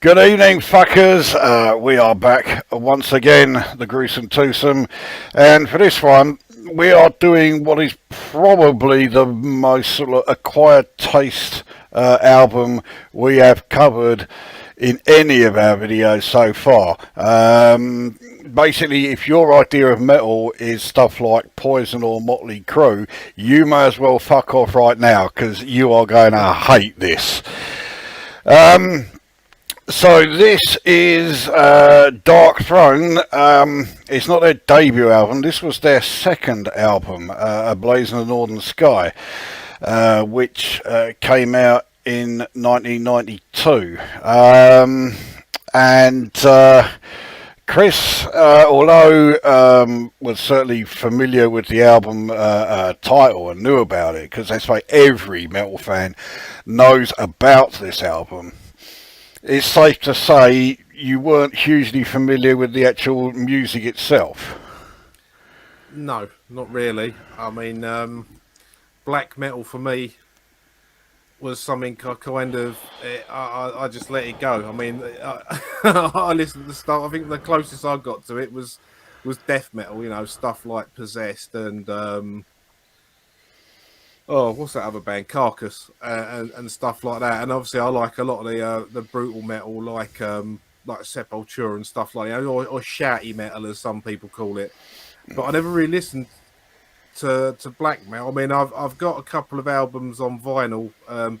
Good evening, fuckers. We are back once again, the Gruesome Twosome, and for this one, we are doing what is probably the most sort of acquired taste album we have covered in any of our videos so far. Basically, if your idea of metal is stuff like Poison or Motley Crue, you may as well fuck off right now because you are going to hate this. So this is Darkthrone. It's not their debut album. This was their second album, A Blaze in the Northern Sky, which came out in 1992. And Chris, although was certainly familiar with the album title and knew about it, because that's why every metal fan knows about this album, it's safe to say you weren't hugely familiar with the actual music itself. No, not really. I mean, black metal for me was something I kind of I just let it go. I mean, I listened to the stuff. I think the closest I got to it was death metal. You know, stuff like Possessed and what's that other band? Carcass and stuff like that. And obviously, I like a lot of the brutal metal, like Sepultura and stuff like that, or shouty metal, as some people call it. But I never really listened to black metal. I mean, I've got a couple of albums on vinyl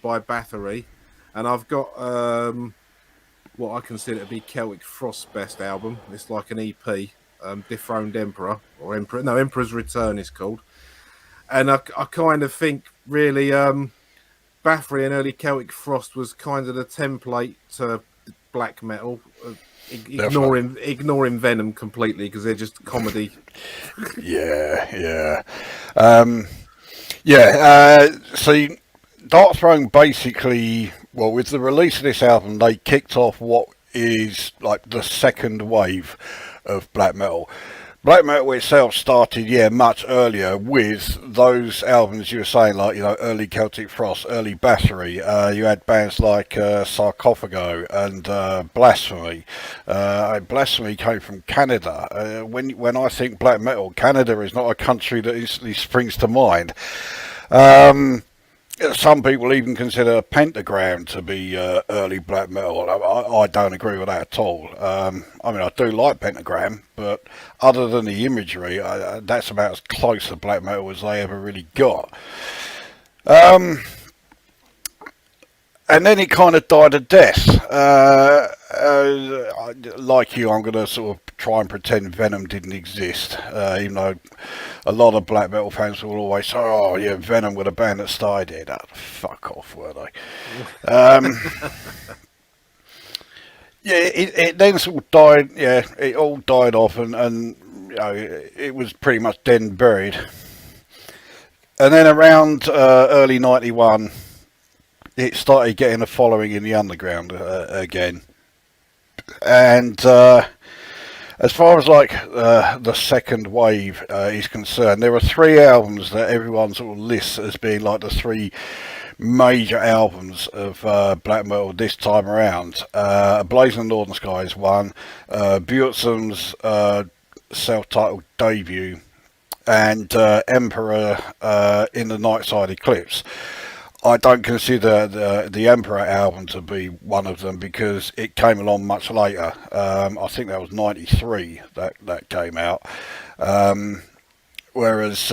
by PantherUK, and I've got what I consider to be Celtic Frost's best album. It's like an EP, Dethroned Emperor or Emperor. No, Emperor's Return is called. And I kind of think, really, PantherUK and early Celtic Frost was kind of the template to black metal, ignoring Venom completely because they're just comedy. Yeah. See, Darkthrone basically, well, with the release of this album, they kicked off what is like the second wave of black metal. Black metal itself started, much earlier with those albums you were saying, like, early Celtic Frost, early PantherUK. You had bands like Sarcophago and Blasphemy. Blasphemy came from Canada. When I think black metal, Canada is not a country that instantly springs to mind. Some people even consider Pentagram to be early black metal. I don't agree with that at all. I mean, I do like Pentagram, but other than the imagery, that's about as close to black metal as they ever really got. And then it kind of died a death. Like you, I'm going to sort of try and pretend Venom didn't exist, even though a lot of black metal fans will always say, "Oh, yeah, Venom were the band that started it." Oh, fuck off, were they? It then sort of died. Yeah, it all died off, and it was pretty much dead and buried. And then around early '91. It started getting a following in the underground again. And as far as like the second wave is concerned, there are three albums that everyone sort of lists as being like the three major albums of black metal this time around. Blaze in the Northern Sky is one, Bjornson's self-titled debut, and Emperor in the Nightside Eclipse. I don't consider the Emperor album to be one of them because it came along much later. I think that was '93 that came out. Whereas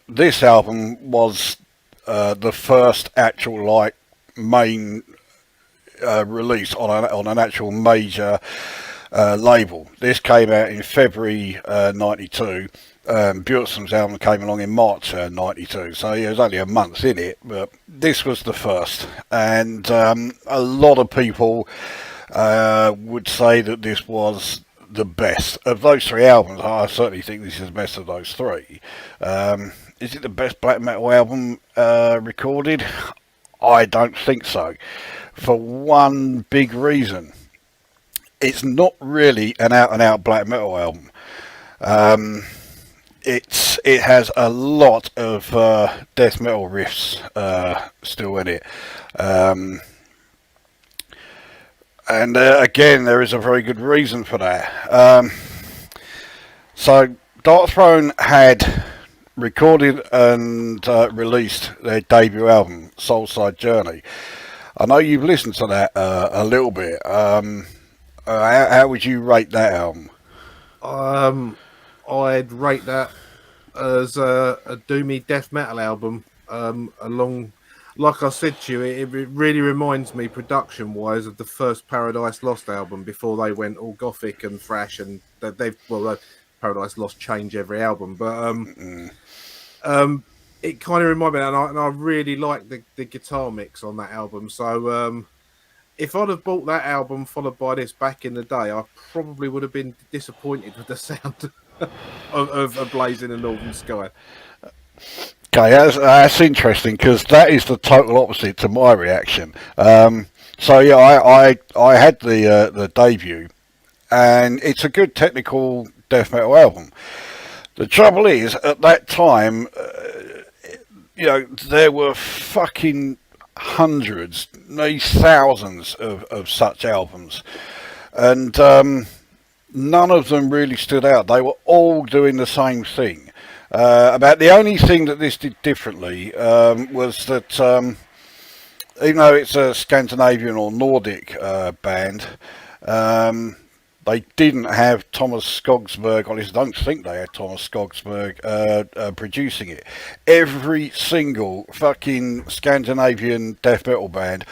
this album was the first actual main release on an actual major label. This came out in February '92. Bjornson's album came along in March '92, so it was only a month in it, but this was the first. And a lot of people would say that this was the best of those three albums. I certainly think this is the best of those three. Is it the best black metal album recorded? I don't think so, for one big reason. It's not really an out-and-out black metal album. It has a lot of death metal riffs still in it, And again, there is a very good reason for that. So Darkthrone had recorded and released their debut album, Soulside Journey. I know you've listened to that a little bit. How would you rate that album? I'd rate that as a doomy death metal album. Like I said to you, it really reminds me production-wise of the first Paradise Lost album before they went all gothic and thrash, and Paradise Lost change every album, but it kind of reminded me, and I really like the guitar mix on that album. So if I'd have bought that album followed by this back in the day, I probably would have been disappointed with the sound of A Blaze in the Northern Sky. Okay, that's interesting, because that is the total opposite to my reaction. So yeah, I had the debut, and it's a good technical death metal album. The trouble is, at that time, there were fucking hundreds, maybe thousands of such albums, and none of them really stood out. They were all doing the same thing. About the only thing that this did differently was that even though it's a Scandinavian or Nordic band, they didn't have Thomas Skogsberg, or at least I don't think they had Thomas Skogsberg producing it. Every single fucking Scandinavian death metal band,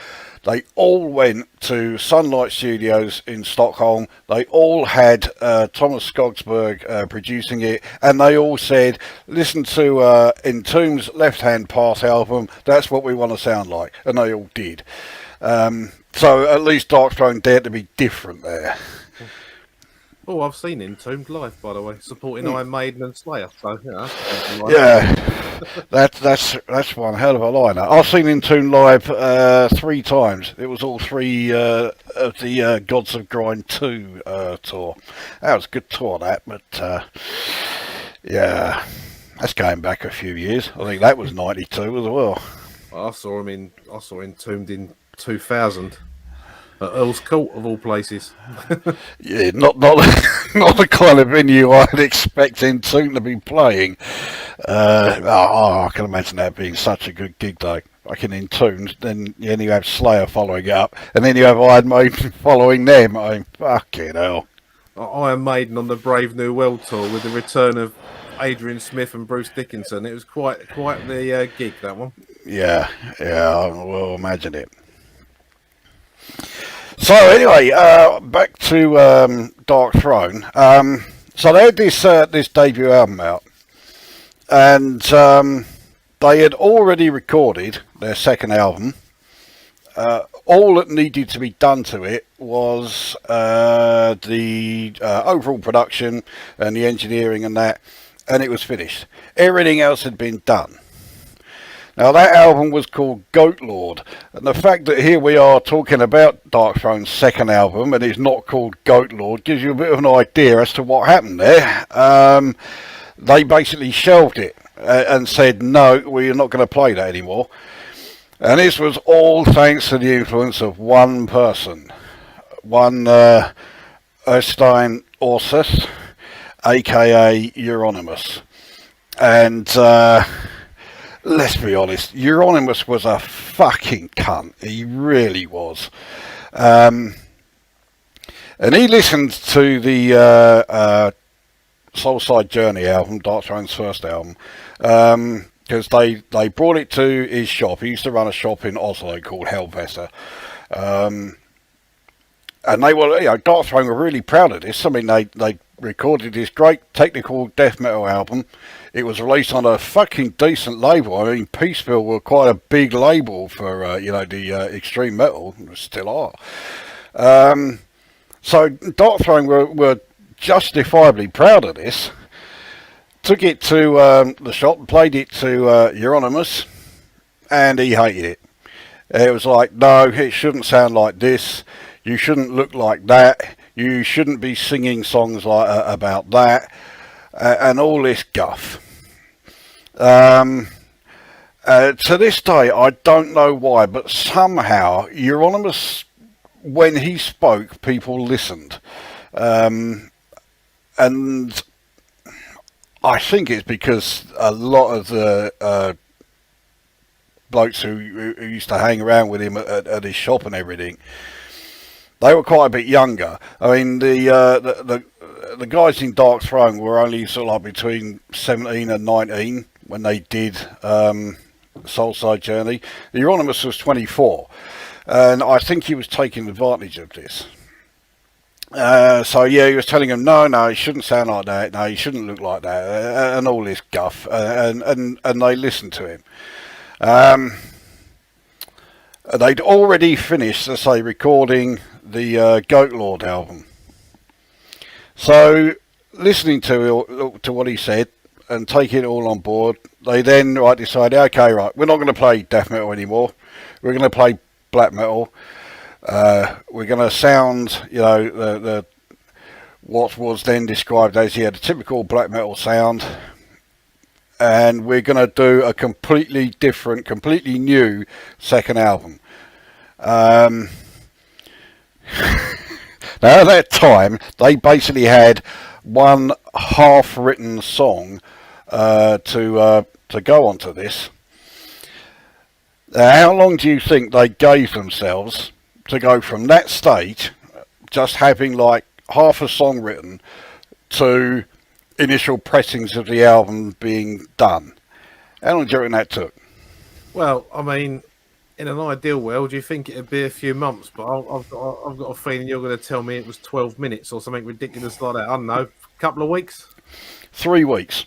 they all went to Sunlight Studios in Stockholm. They all had Thomas Skogsberg producing it, and they all said, listen to Entombed's Left Hand Path album, that's what we want to sound like. And they all did. So at least Darkthrone dared to be different there. Oh, I've seen Entombed live, by the way, supporting Iron Maiden and Slayer. So that's one hell of a lineup. I've seen Entombed live 3 times. It was all 3 of the Gods of Grind 2 tour. That was a good tour, that, but yeah, that's going back a few years. I think that was 92 as well. I saw Entombed in 2000. At Earl's Court, of all places. Yeah, not the kind of venue I'd expect Entombed to be playing. I can imagine that being such a good gig, though. Like in Entombed, then you have Slayer following it up, and then you have Iron Maiden following them. I mean, fucking hell. Iron Maiden on the Brave New World tour with the return of Adrian Smith and Bruce Dickinson. It was quite the gig, that one. Yeah, I will imagine it. So anyway, back to Darkthrone. So they had this debut album out, and they had already recorded their second album. All that needed to be done to it was the overall production and the engineering and that, and it was finished. Everything else had been done. Now that album was called Goat Lord, and the fact that here we are talking about Darkthrone's second album and it's not called Goat Lord gives you a bit of an idea as to what happened there. They basically shelved it and said, no, we're not going to play that anymore. And this was all thanks to the influence of one person, one Øystein Aarseth, aka Euronymous. And let's be honest, Euronymous was a fucking cunt. He really was. And he listened to the Soulside Journey album, Darkthrone's first album, because they brought it to his shop. He used to run a shop in Oslo called Helvete. And they were, Darkthrone were really proud of this. I mean, they recorded this great technical death metal album. It was released on a fucking decent label. I mean, Peaceville were quite a big label for, the extreme metal. Still are. So Darkthrone were justifiably proud of this. Took it to the shop, played it to Euronymous, and he hated it. It was like, no, it shouldn't sound like this. You shouldn't look like that. You shouldn't be singing songs like about that. And all this guff. To this day, I don't know why, but somehow Euronymous when he spoke, people listened. And I think it's because a lot of the blokes who used to hang around with him at his shop and everything, they were quite a bit younger. I mean, the guys in Darkthrone were only sort of like between 17 and 19 when they did Soulside Journey. The Euronymous was 24, and I think he was taking advantage of this. So yeah, he was telling him, no, he shouldn't sound like that, no, he shouldn't look like that, and all this guff, and they listened to him. They'd already finished, let's say, recording the Goat Lord album. So, listening to what he said and taking it all on board, they then decided, okay, right, we're not going to play death metal anymore. We're going to play black metal. We're going to sound, the what was then described as the typical black metal sound, and we're going to do a completely different, completely new second album. Now at that time, they basically had one half-written song to go onto this. Now, how long do you think they gave themselves to go from that stage, just having like half a song written, to initial pressings of the album being done? How long do you reckon that took? Well, I mean, in an ideal world, you think it'd be a few months, but I've got a feeling you're going to tell me it was 12 minutes or something ridiculous like that. I don't know, a couple of weeks? 3 weeks.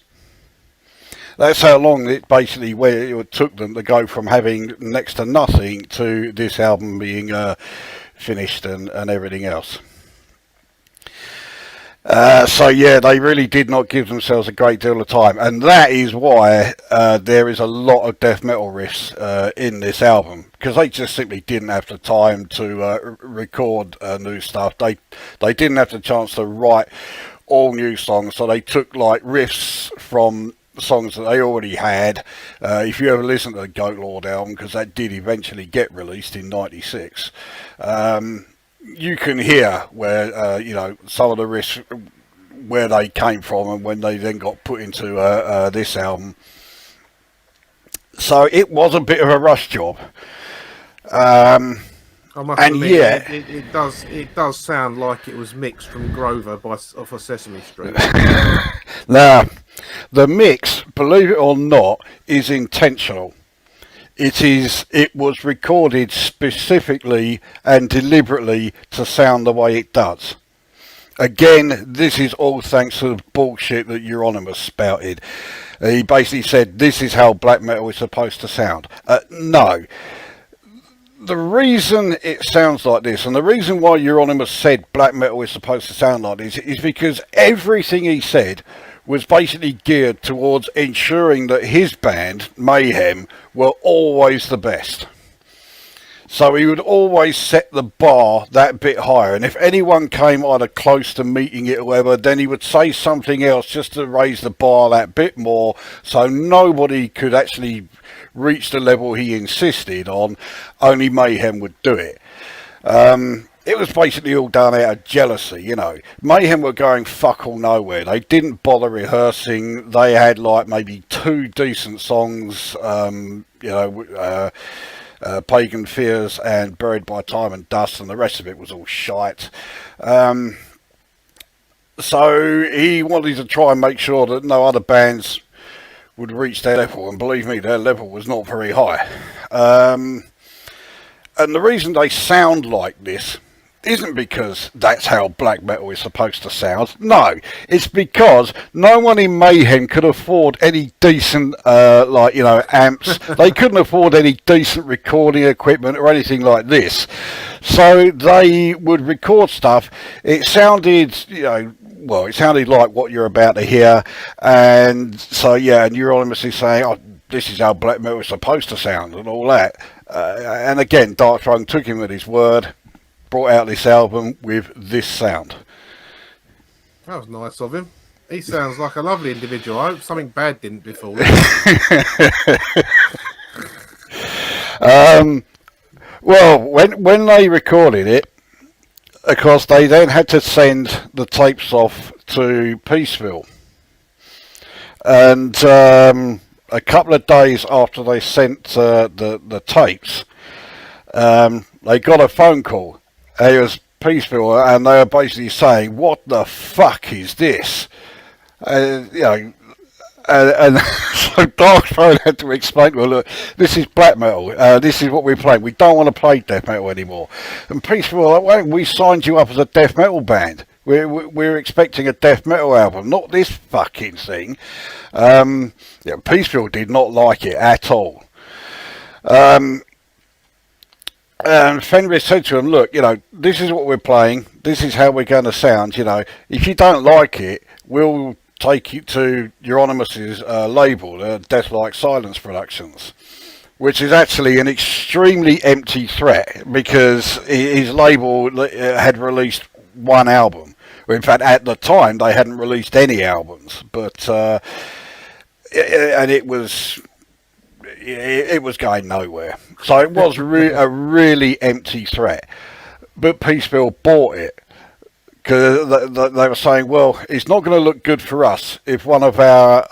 That's how long it basically took them to go from having next to nothing to this album being finished and everything else. So yeah, they really did not give themselves a great deal of time, and that is why there is a lot of death metal riffs in this album, because they just simply didn't have the time to record new stuff. They didn't have the chance to write all new songs, so they took like riffs from songs that they already had. If you ever listen to the Goat Lord album, because that did eventually get released in '96. You can hear where some of the riffs, where they came from, and when they then got put into this album. So it was a bit of a rush job. I must admit, yeah, it does sound like it was mixed from Grover off of Sesame Street. Now, the mix, believe it or not, is intentional. It was recorded specifically and deliberately to sound the way it does. Again, this is all thanks to the bullshit that Euronymous spouted. He basically said, this is how black metal is supposed to sound. No. The reason it sounds like this, and the reason why Euronymous said black metal is supposed to sound like this, is because everything he said was basically geared towards ensuring that his band, Mayhem, were always the best. So he would always set the bar that bit higher, and if anyone came either close to meeting it or whatever, then he would say something else just to raise the bar that bit more, so nobody could actually reach the level he insisted on. Only Mayhem would do it. It was basically all done out of jealousy, Mayhem were going fuck all nowhere. They didn't bother rehearsing. They had like maybe 2 decent songs, Pagan Fears and Buried by Time and Dust, and the rest of it was all shite. So he wanted to try and make sure that no other bands would reach their level, and believe me, their level was not very high. And the reason they sound like this isn't because that's how black metal is supposed to sound. No, it's because no one in Mayhem could afford any decent, amps. They couldn't afford any decent recording equipment or anything like this. So they would record stuff. It sounded, it sounded like what you're about to hear. And so, yeah, and Euronymous is saying, oh, this is how black metal is supposed to sound and all that. And again, Darkthrone took him at his word, brought out this album with this sound. That was nice of him. He sounds like a lovely individual. I hope something bad didn't befall him. Well, when they recorded it, of course, they then had to send the tapes off to Peaceville. And a couple of days after they sent the tapes, they got a phone call. It was Peaceville, and they were basically saying, "What the fuck is this?" You know, and so Darkthrone had to explain, "Well, look, this is black metal. This is what we're playing. We don't want to play death metal anymore." And Peaceville were like, "Wait, we signed you up as a death metal band. We're expecting a death metal album, not this fucking thing." Yeah, Peaceville did not like it at all. And Fenris said to him, "Look, you know, this is what we're playing. This is how we're going to sound. You know, if you don't like it, we'll take you to Euronymous' label, Death Like Silence Productions," which is actually an extremely empty threat because his label had released one album. In fact, at the time, they hadn't released any albums, but and it was going nowhere. So it was a really empty threat. But Peaceville bought it because they were saying, well, it's not going to look good for us if one of our,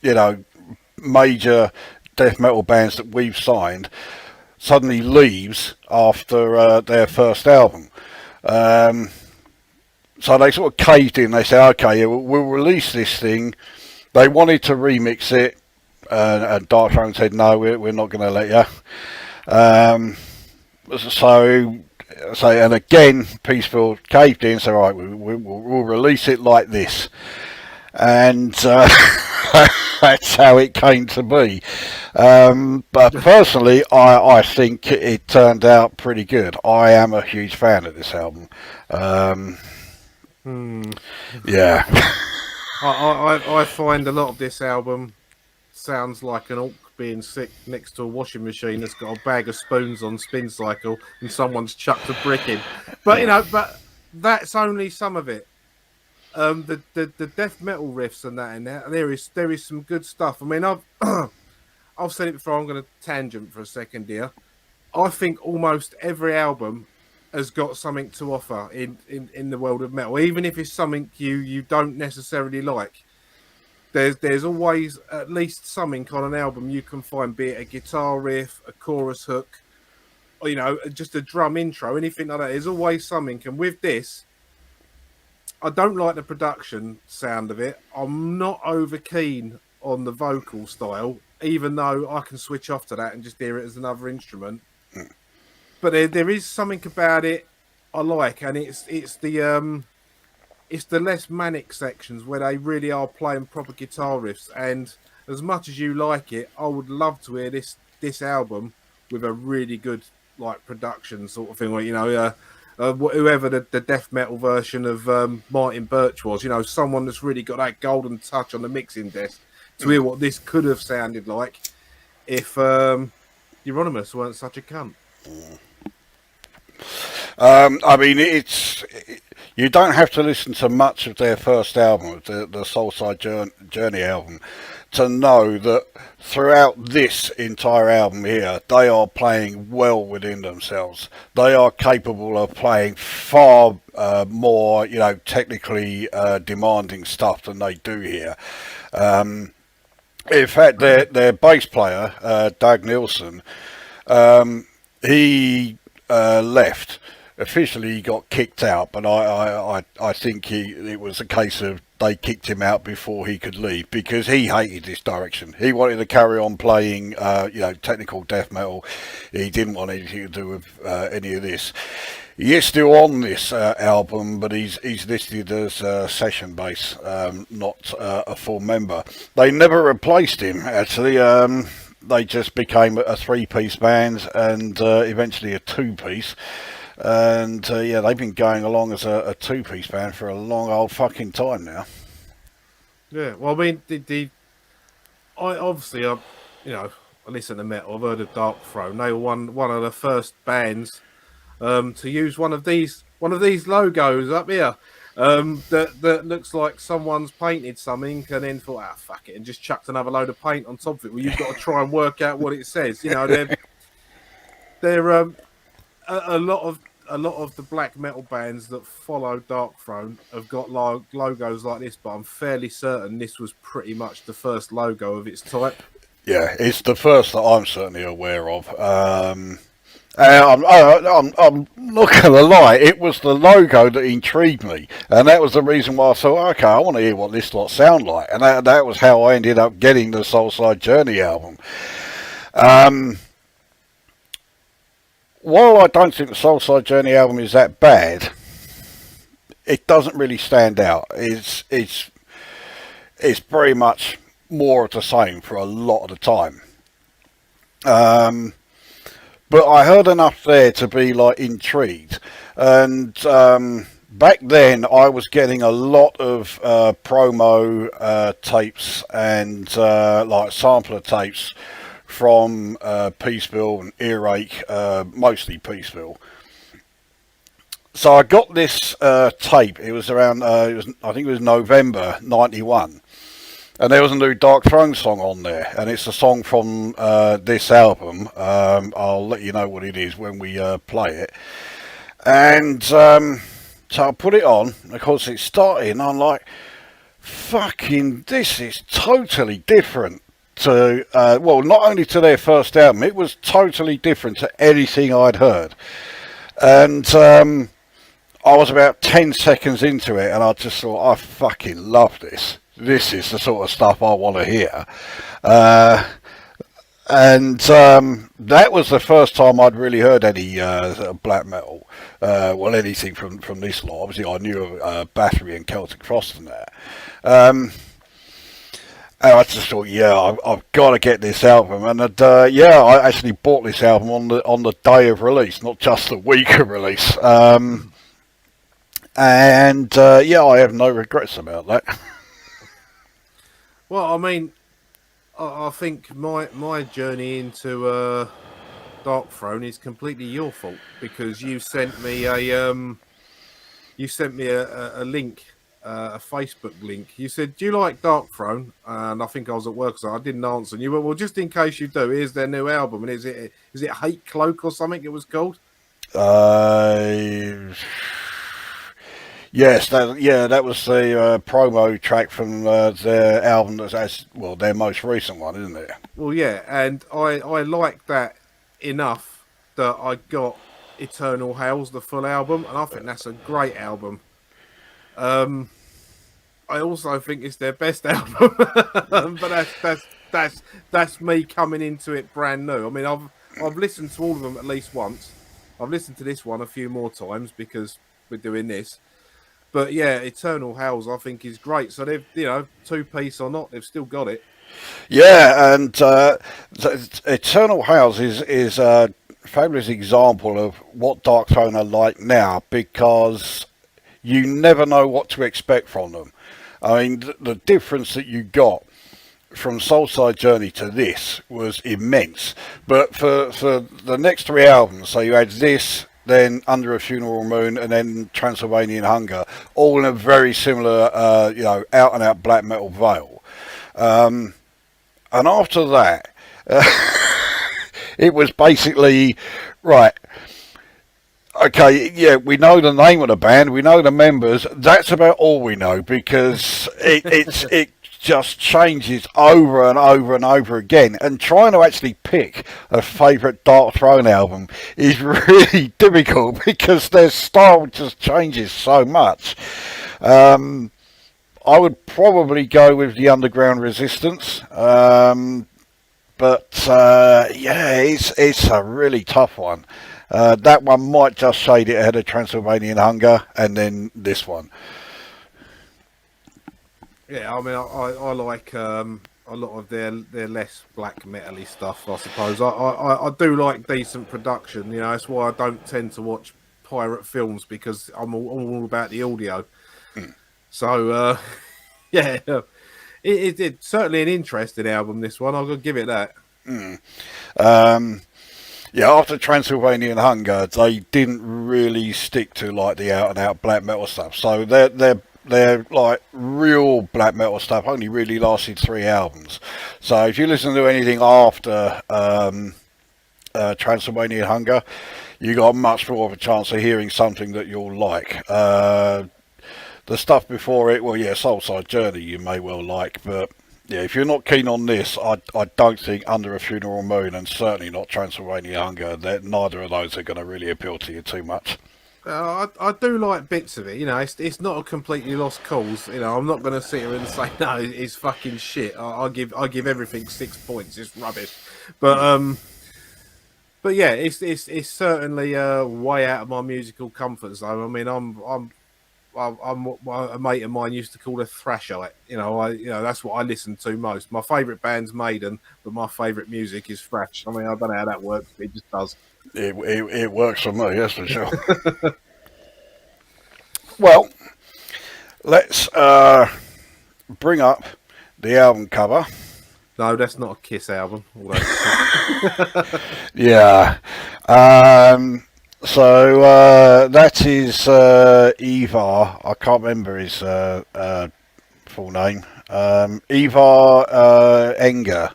you know, major death metal bands that we've signed suddenly leaves after their first album. So they sort of caved in. They said, okay, we'll release this thing. They wanted to remix it. And Darkthrone said, no, we're not going to let you. So, and again, Peaceville caved in, so right, we'll release it like this. And that's how it came to be. But personally, I think it turned out pretty good. I am a huge fan of this album. Yeah. I find a lot of this album sounds like an orc being sick next to a washing machine that's got a bag of spoons on spin cycle and someone's chucked a brick in. But you know, but that's only some of it. The death metal riffs and that in there is some good stuff. I mean, I've said it before. I'm going to tangent for a second here. I think almost every album has got something to offer in the world of metal, even if it's something you don't necessarily like. There's always at least something on an album you can find, be it a guitar riff, a chorus hook, or, you know, just a drum intro, anything like that. There's always something. And with this, I don't like the production sound of it. I'm not over keen on the vocal style, even though I can switch off to that and just hear it as another instrument. But there is something about it I like, and it's the less manic sections where they really are playing proper guitar riffs. And as much as you like it, I would love to hear this album with a really good like production sort of thing. Where, you know, whoever the death metal version of Martin Birch was, you know, someone that's really got that golden touch on the mixing desk to hear what this could have sounded like if Euronymous weren't such a cunt. I mean, you don't have to listen to much of their first album, the Soulside Journey album, to know that throughout this entire album here, they are playing well within themselves. They are capable of playing far more, you know, technically demanding stuff than they do here. In fact, their bass player, Doug Nielsen, he left. Officially, he got kicked out, but I think it was a case of they kicked him out before he could leave because he hated this direction. He wanted to carry on playing, you know, technical death metal. He didn't want anything to do with any of this. He is still on this album, but he's listed as session bass, not a full member. They never replaced him, actually. They just became a three-piece band and eventually a two-piece. And yeah, they've been going along as a two-piece band for a long old fucking time now. Yeah, well, I mean, I listen to metal. I've heard of Darkthrone. They were one of the first bands to use one of these logos up here. That looks like someone's painted something and then thought, fuck it, and just chucked another load of paint on top of it. Well, you've got to try and work out what it says. You know, they're a lot a lot of the black metal bands that follow Darkthrone have got logos like this, but I'm fairly certain this was pretty much the first logo of its type. Yeah, it's the first that I'm certainly aware of. I'm not going to lie, it was the logo that intrigued me, and that was the reason why I thought, okay, I want to hear what this lot sound like, and that was how I ended up getting the Soulside Journey album. While I don't think the Soulside Journey album is that bad, it doesn't really stand out. It's very much more of the same for a lot of the time. But I heard enough there to be like intrigued, and back then I was getting a lot of promo tapes and like sampler tapes from Peaceville and Earache, mostly Peaceville. So I got this tape. It was around, I think it was November '91. And there was a new Darkthrone song on there, and it's a song from this album. I'll let you know what it is when we play it. And so I put it on, and of course it started, and I'm like, fucking, this is totally different to, well, not only to their first album, it was totally different to anything I'd heard. And I was about 10 seconds into it, and I just thought, I fucking love this. This is the sort of stuff I want to hear. And that was the first time I'd really heard any black metal. Well, anything from this lot. Obviously, I knew of Battery and Celtic Frost and that. And I just thought, yeah, I've got to get this album. And yeah, I actually bought this album on the day of release, not just the week of release. And yeah, I have no regrets about that. Well, I mean, I think my journey into Darkthrone is completely your fault, because you sent me a link, a Facebook link. You said, "Do you like Darkthrone?" And I think I was at work, so I didn't answer. And you went, "Well, just in case you do, here's their new album." And is it Hate Cloak or something? It was called. Yes, that was the promo track from their album that's well, their most recent one, isn't it? Well, yeah, and I liked that enough that I got Eternal Hell's the full album, and I think that's a great album. I also think it's their best album, but that's me coming into it brand new. I mean, I've listened to all of them at least once. I've listened to this one a few more times because we're doing this. But yeah, Eternal Hell's I think is great. So they've, two-piece or not, they've still got it. Yeah, and Eternal Hell's is a fabulous example of what Darkthrone are like now, because you never know what to expect from them. I mean, the difference that you got from Soulside Journey to this was immense. But for the next three albums, so you had this, then Under a Funeral Moon, and then Transylvanian Hunger, all in a very similar, out and out black metal veil. And after that, it was basically, right, okay, yeah, we know the name of the band, we know the members, that's about all we know, because it just changes over and over and over again, and trying to actually pick a favourite Darkthrone album is really difficult because their style just changes so much. I would probably go with the Underground Resistance, but yeah, it's a really tough one. That one might just shade it ahead of Transylvanian Hunger, and then this one. Yeah, I mean, I like a lot of their less black metal-y stuff, I suppose. I do like decent production, that's why I don't tend to watch pirate films, because I'm all about the audio. So, yeah, it's certainly an interesting album, this one. I've got to give it that. Yeah, after Transylvanian Hunger, they didn't really stick to like the out-and-out black metal stuff. So their like real black metal stuff only really lasted 3 albums. So if you listen to anything after Transylvanian Hunger, you got much more of a chance of hearing something that you'll like. The stuff before it, well, yeah, Soulside Journey you may well like, but yeah, if you're not keen on this, I don't think Under a Funeral Moon and certainly not Transylvania Hunger, neither of those are going to really appeal to you too much. I do like bits of it. You know, it's not a completely lost cause. You know, I'm not going to sit here and say no, it's fucking shit. I give everything 6 points. It's rubbish, but yeah, it's certainly way out of my musical comfort zone. I mean, I'm what a mate of mine used to call a thrashite. You know, that's what I listen to most. My favourite band's Maiden, but my favourite music is thrash. I mean, I don't know how that works, but it just does. It works for me, that's for sure. Well, let's bring up the album cover. No, that's not a Kiss album. Yeah. So that is Ivar. I can't remember his full name. Ivar Enger.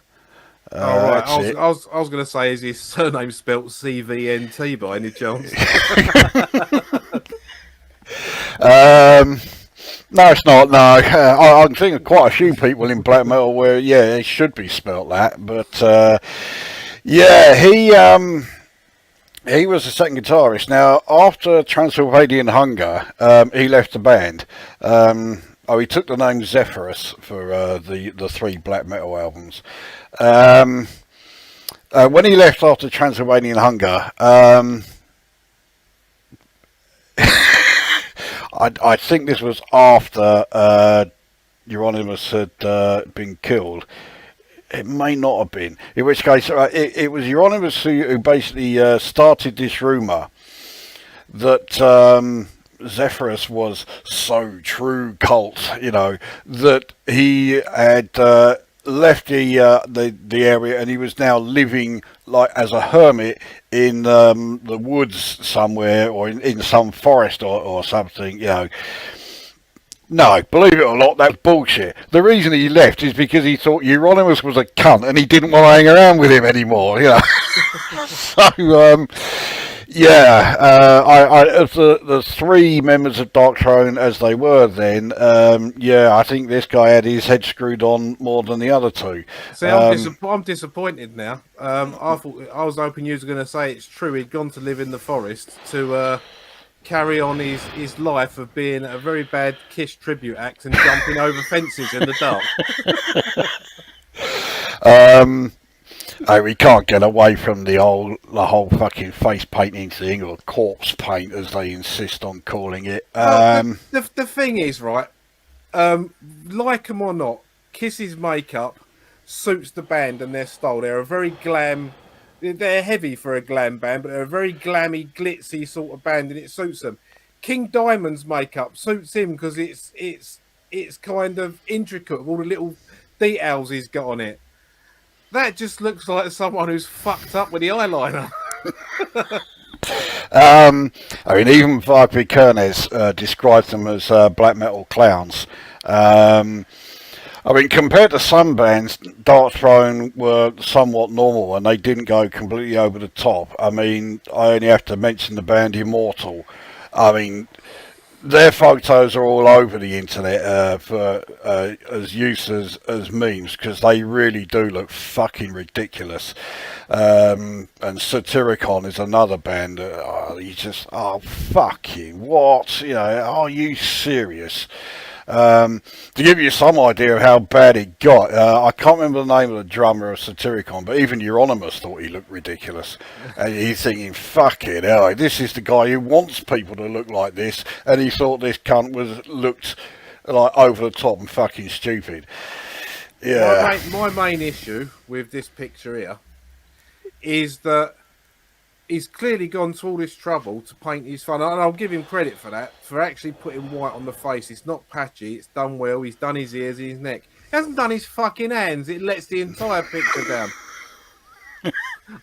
Oh, right. I was going to say, is his surname spelt CVNT by any chance? No, it's not. No, I can think of quite a few people in black metal where, yeah, it should be spelt that. But yeah, he was the second guitarist. Now, after Transylvanian Hunger, he left the band. He took the name Zephyrus for the 3 black metal albums. When he left after Transylvanian Hunger, I think this was after Euronymous had been killed. It may not have been. In which case, it was Euronymous who basically started this rumour that Zephyrus was so true cult, you know, that he had left the area and he was now living like as a hermit in the woods somewhere, or in some forest or something, you know. No, believe it or not, that's bullshit. The reason he left is because he thought Euronymous was a cunt and he didn't want to hang around with him anymore, you know. So, yeah, of the 3 members of Darkthrone as they were then, yeah, I think this guy had his head screwed on more than the other 2. See, I'm disappointed now. I was hoping you were going to say it's true. He'd gone to live in the forest to carry on his life of being a very bad Kiss tribute act and jumping over fences in the dark. We can't get away from the whole fucking face painting thing, or corpse paint as they insist on calling it. The thing is, right, like them or not, Kiss's makeup suits the band and their style. They're a very glam. They're heavy for a glam band, but they're a very glammy, glitzy sort of band, and it suits them. King Diamond's makeup suits him because it's kind of intricate with all the little details he's got on it. That just looks like someone who's fucked up with the eyeliner. I mean, even Viper Kernes describes them as black metal clowns. I mean, compared to some bands, Darkthrone were somewhat normal and they didn't go completely over the top. I mean, I only have to mention the band Immortal. I mean, their photos are all over the internet for as use as memes, because they really do look fucking ridiculous. And Satyricon is another band. You just, oh fucking what? You know, are you serious? To give you some idea of how bad it got, I can't remember the name of the drummer of Satyricon, but even Euronymous thought he looked ridiculous. And he's thinking, fucking hell, this is the guy who wants people to look like this, and he thought this cunt looked like over the top and fucking stupid. Yeah. My main issue with this picture here is that he's clearly gone to all this trouble to paint his face, and I'll give him credit for that, for actually putting white on the face. It's not patchy, it's done well. He's done his ears and his neck. He hasn't done his fucking hands. It lets the entire picture down.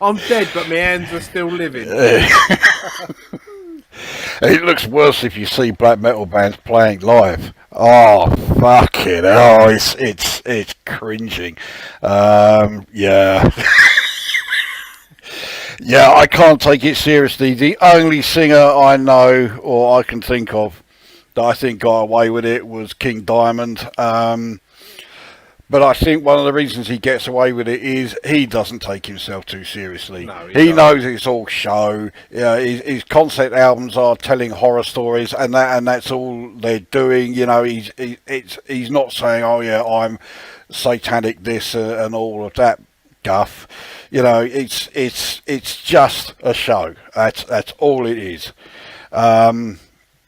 I'm dead, but my hands are still living. It looks worse if you see black metal bands playing live. Oh, fucking hell, it's cringing. Yeah. Yeah, I can't take it seriously. The only singer I know or I can think of that I think got away with it was King Diamond. But I think one of the reasons he gets away with it is he doesn't take himself too seriously. No, he He doesn't. knows it's all show. His concept albums are telling horror stories, and that's all they're doing. You know, he's not saying, "Oh yeah, I'm satanic this and all of that guff." You know, it's just a show. That's all it is, and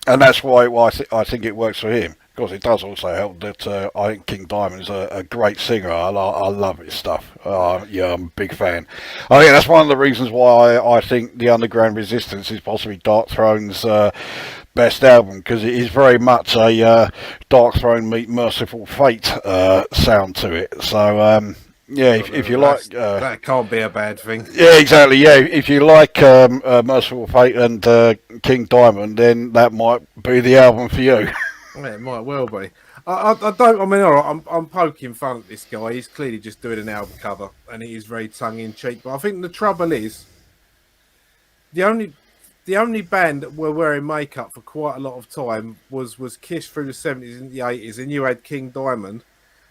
that's why I think it works for him. Of course, it does also help that I think King Diamond is a great singer. I love his stuff. Yeah, I'm a big fan. I think that's one of the reasons why I think the Underground Resistance is possibly Darkthrone's best album, because it is very much a Darkthrone meet Merciful Fate sound to it. So yeah, if you like, that can't be a bad thing. yeah, exactly. Yeah, if you like Merciful Fate and King Diamond, then that might be the album for you. Yeah, it might well be. I don't. I mean, all right, I'm poking fun at this guy. He's clearly just doing an album cover, and he is very tongue in cheek. But I think the trouble is, the only band that were wearing makeup for quite a lot of time was Kiss through the 70s and the 80s, and you had King Diamond.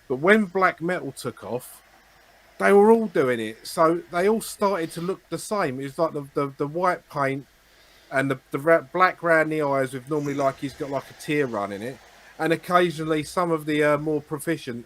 But when black metal took off, they were all doing it, so they all started to look the same. It's like the white paint and the black round the eyes with normally like he's got like a tear run in it, and occasionally some of the more proficient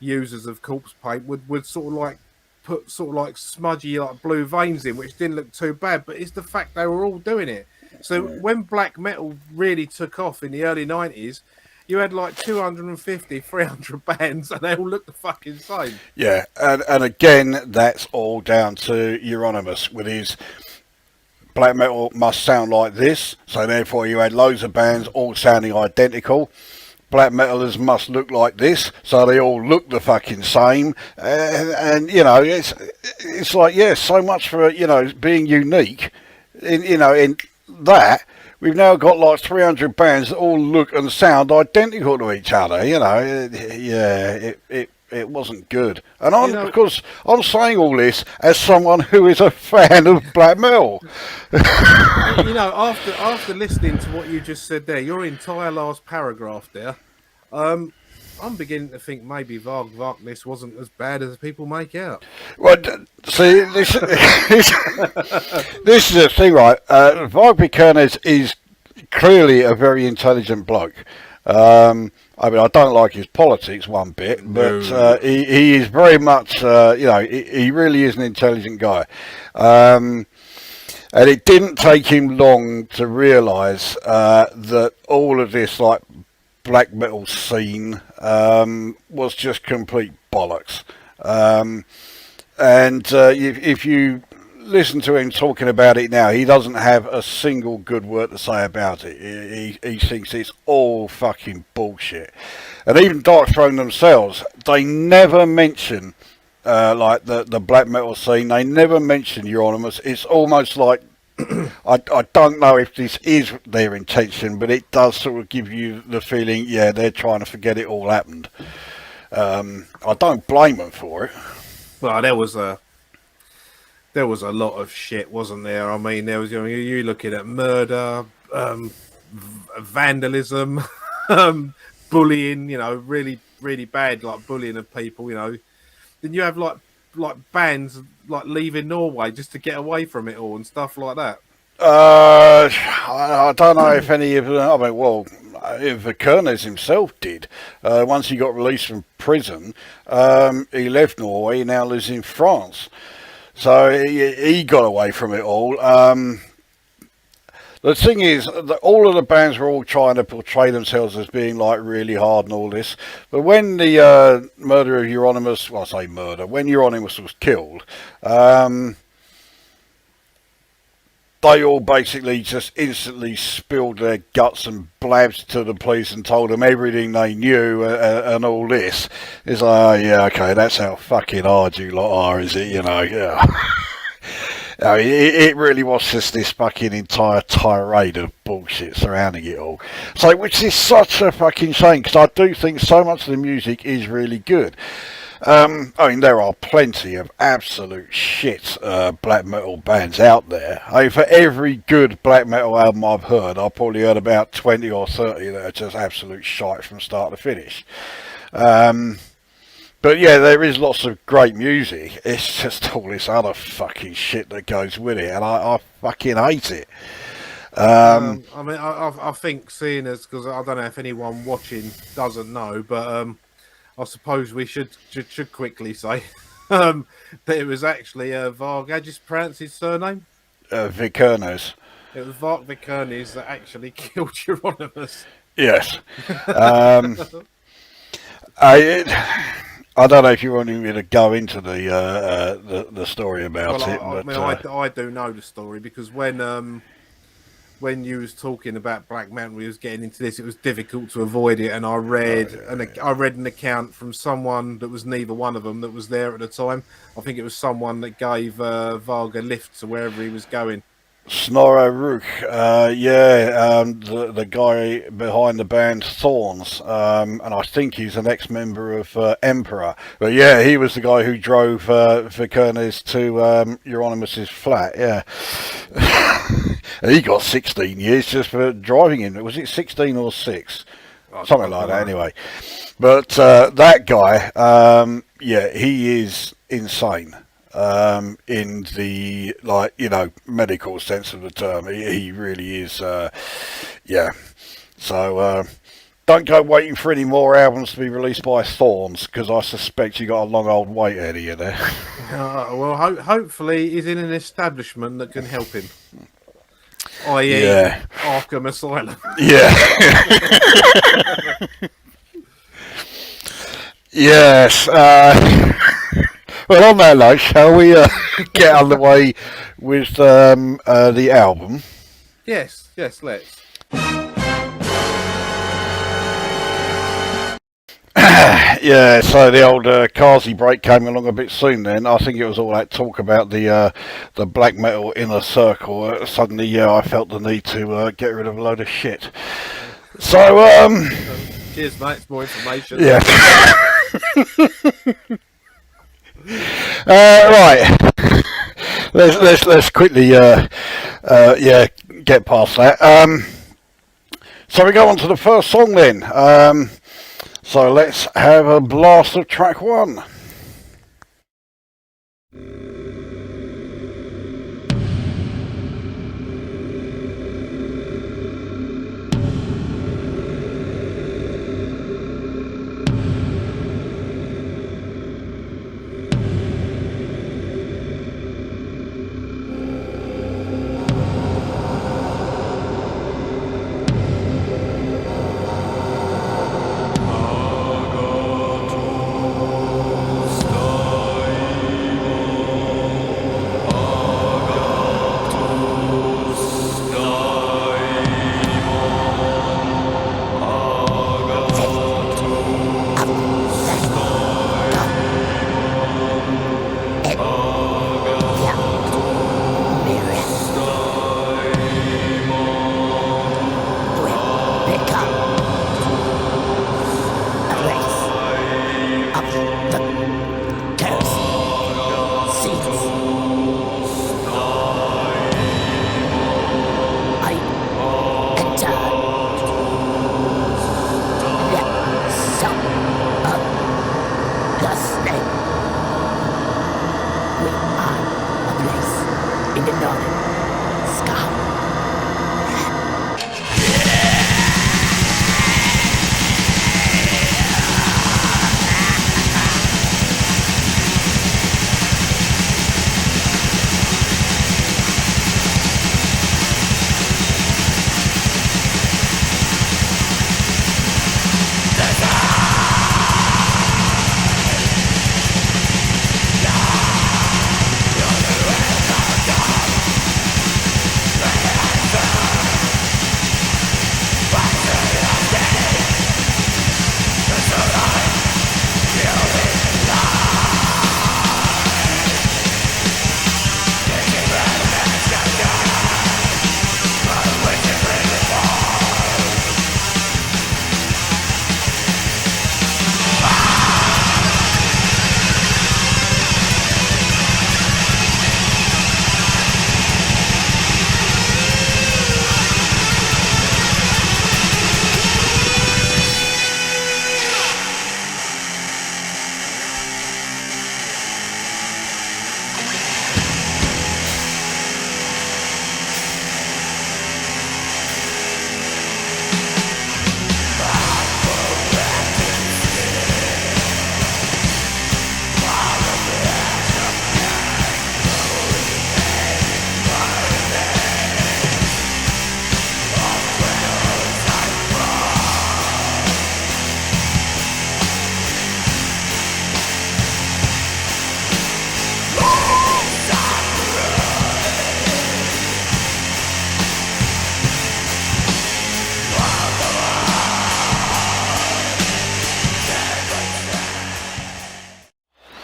users of corpse paint would sort of like put sort of like smudgy like blue veins in, which didn't look too bad. But it's the fact they were all doing it. So when black metal really took off in the early 90s, you had like 250, 300 bands, and they all looked the fucking same. Yeah, and again, that's all down to Euronymous with his black metal must sound like this, so therefore you had loads of bands all sounding identical. Black metalers must look like this, so they all look the fucking same. And you know, it's like, yeah, so much for, you know, being unique. In that, we've now got like 300 bands that all look and sound identical to each other. You know, it wasn't good. And because I'm saying all this as someone who is a fan of black metal. You know, after listening to what you just said there, your entire last paragraph there, I'm beginning to think maybe Wagner wasn't as bad as people make out. Well, see, this is the thing, right? Wagner is clearly a very intelligent bloke. I mean, I don't like his politics one bit, but he is very much, you know, he really is an intelligent guy. And it didn't take him long to realise that all of this, like, black metal scene was just complete bollocks. And if you listen to him talking about it now, he doesn't have a single good word to say about it. He thinks it's all fucking bullshit. And even Darkthrone themselves, they never mention like the black metal scene. They never mention Euronymous. It's almost like I don't know if this is their intention, but it does sort of give you the feeling, yeah, they're trying to forget it all happened. I don't blame them for it. Well, there was a lot of shit, wasn't there? I mean, there was, you know, you looking at murder, vandalism, bullying, you know, really, really bad, like bullying of people, you know. Then you have like bands like leaving Norway just to get away from it all and stuff like that. I don't know if any of them, I mean, well, if Kernes himself did. Once he got released from prison, he left Norway, he now lives in France. So he got away from it all. The thing is that all of the bands were all trying to portray themselves as being like really hard and all this. But when the murder of Euronymous, well, I say murder, when Euronymous was killed, they all basically just instantly spilled their guts and blabs to the police and told them everything they knew and all this. It's like, oh, yeah, okay, that's how fucking hard you lot are, is it? You know, yeah. I mean, it really was just this fucking entire tirade of bullshit surrounding it all. So, which is such a fucking shame, because I do think so much of the music is really good. I mean, there are plenty of absolute shit black metal bands out there. I mean, for every good black metal album I've heard, I've probably heard about 20 or 30 that are just absolute shite from start to finish. But yeah, there is lots of great music. It's just all this other fucking shit that goes with it, and I fucking hate it. I mean, I think seeing as, because I don't know if anyone watching doesn't know, but I suppose we should quickly say that it was actually Varg. How do you pronounce his surname? Vikernes. It was Varg Vikernes that actually killed Euronymous. Yes. I don't know if you want me to go into the story about it. I do know the story, because when you was talking about black metal, we was getting into this. It was difficult to avoid it, and I read an account from someone that was neither one of them that was there at the time. I think it was someone that gave Varg a lift to wherever he was going. PantherUK, the guy behind the band Thorns, and I think he's an ex-member of Emperor. But yeah, he was the guy who drove Vikernes to Euronymous' flat. Yeah, he got 16 years just for driving him. Was it 16 or 6? Something like that. Anyway, but that guy, he is insane. In the medical sense of the term, he really is. So don't go waiting for any more albums to be released by Thorns, because I suspect you got a long old wait ahead of you there. Well, hopefully he's in an establishment that can help him, i.e., Arkham Asylum. Yeah. Yes. Well, on that note, shall we get underway with the album? Yes, let's. Yeah, so the old Kazi break came along a bit soon then. I think it was all that talk about the black metal inner circle. Suddenly, I felt the need to get rid of a load of shit. So, cheers, mate. It's more information. Yeah. Right. Let's quickly get past that. So we go on to the first song then. So let's have a blast of track 1.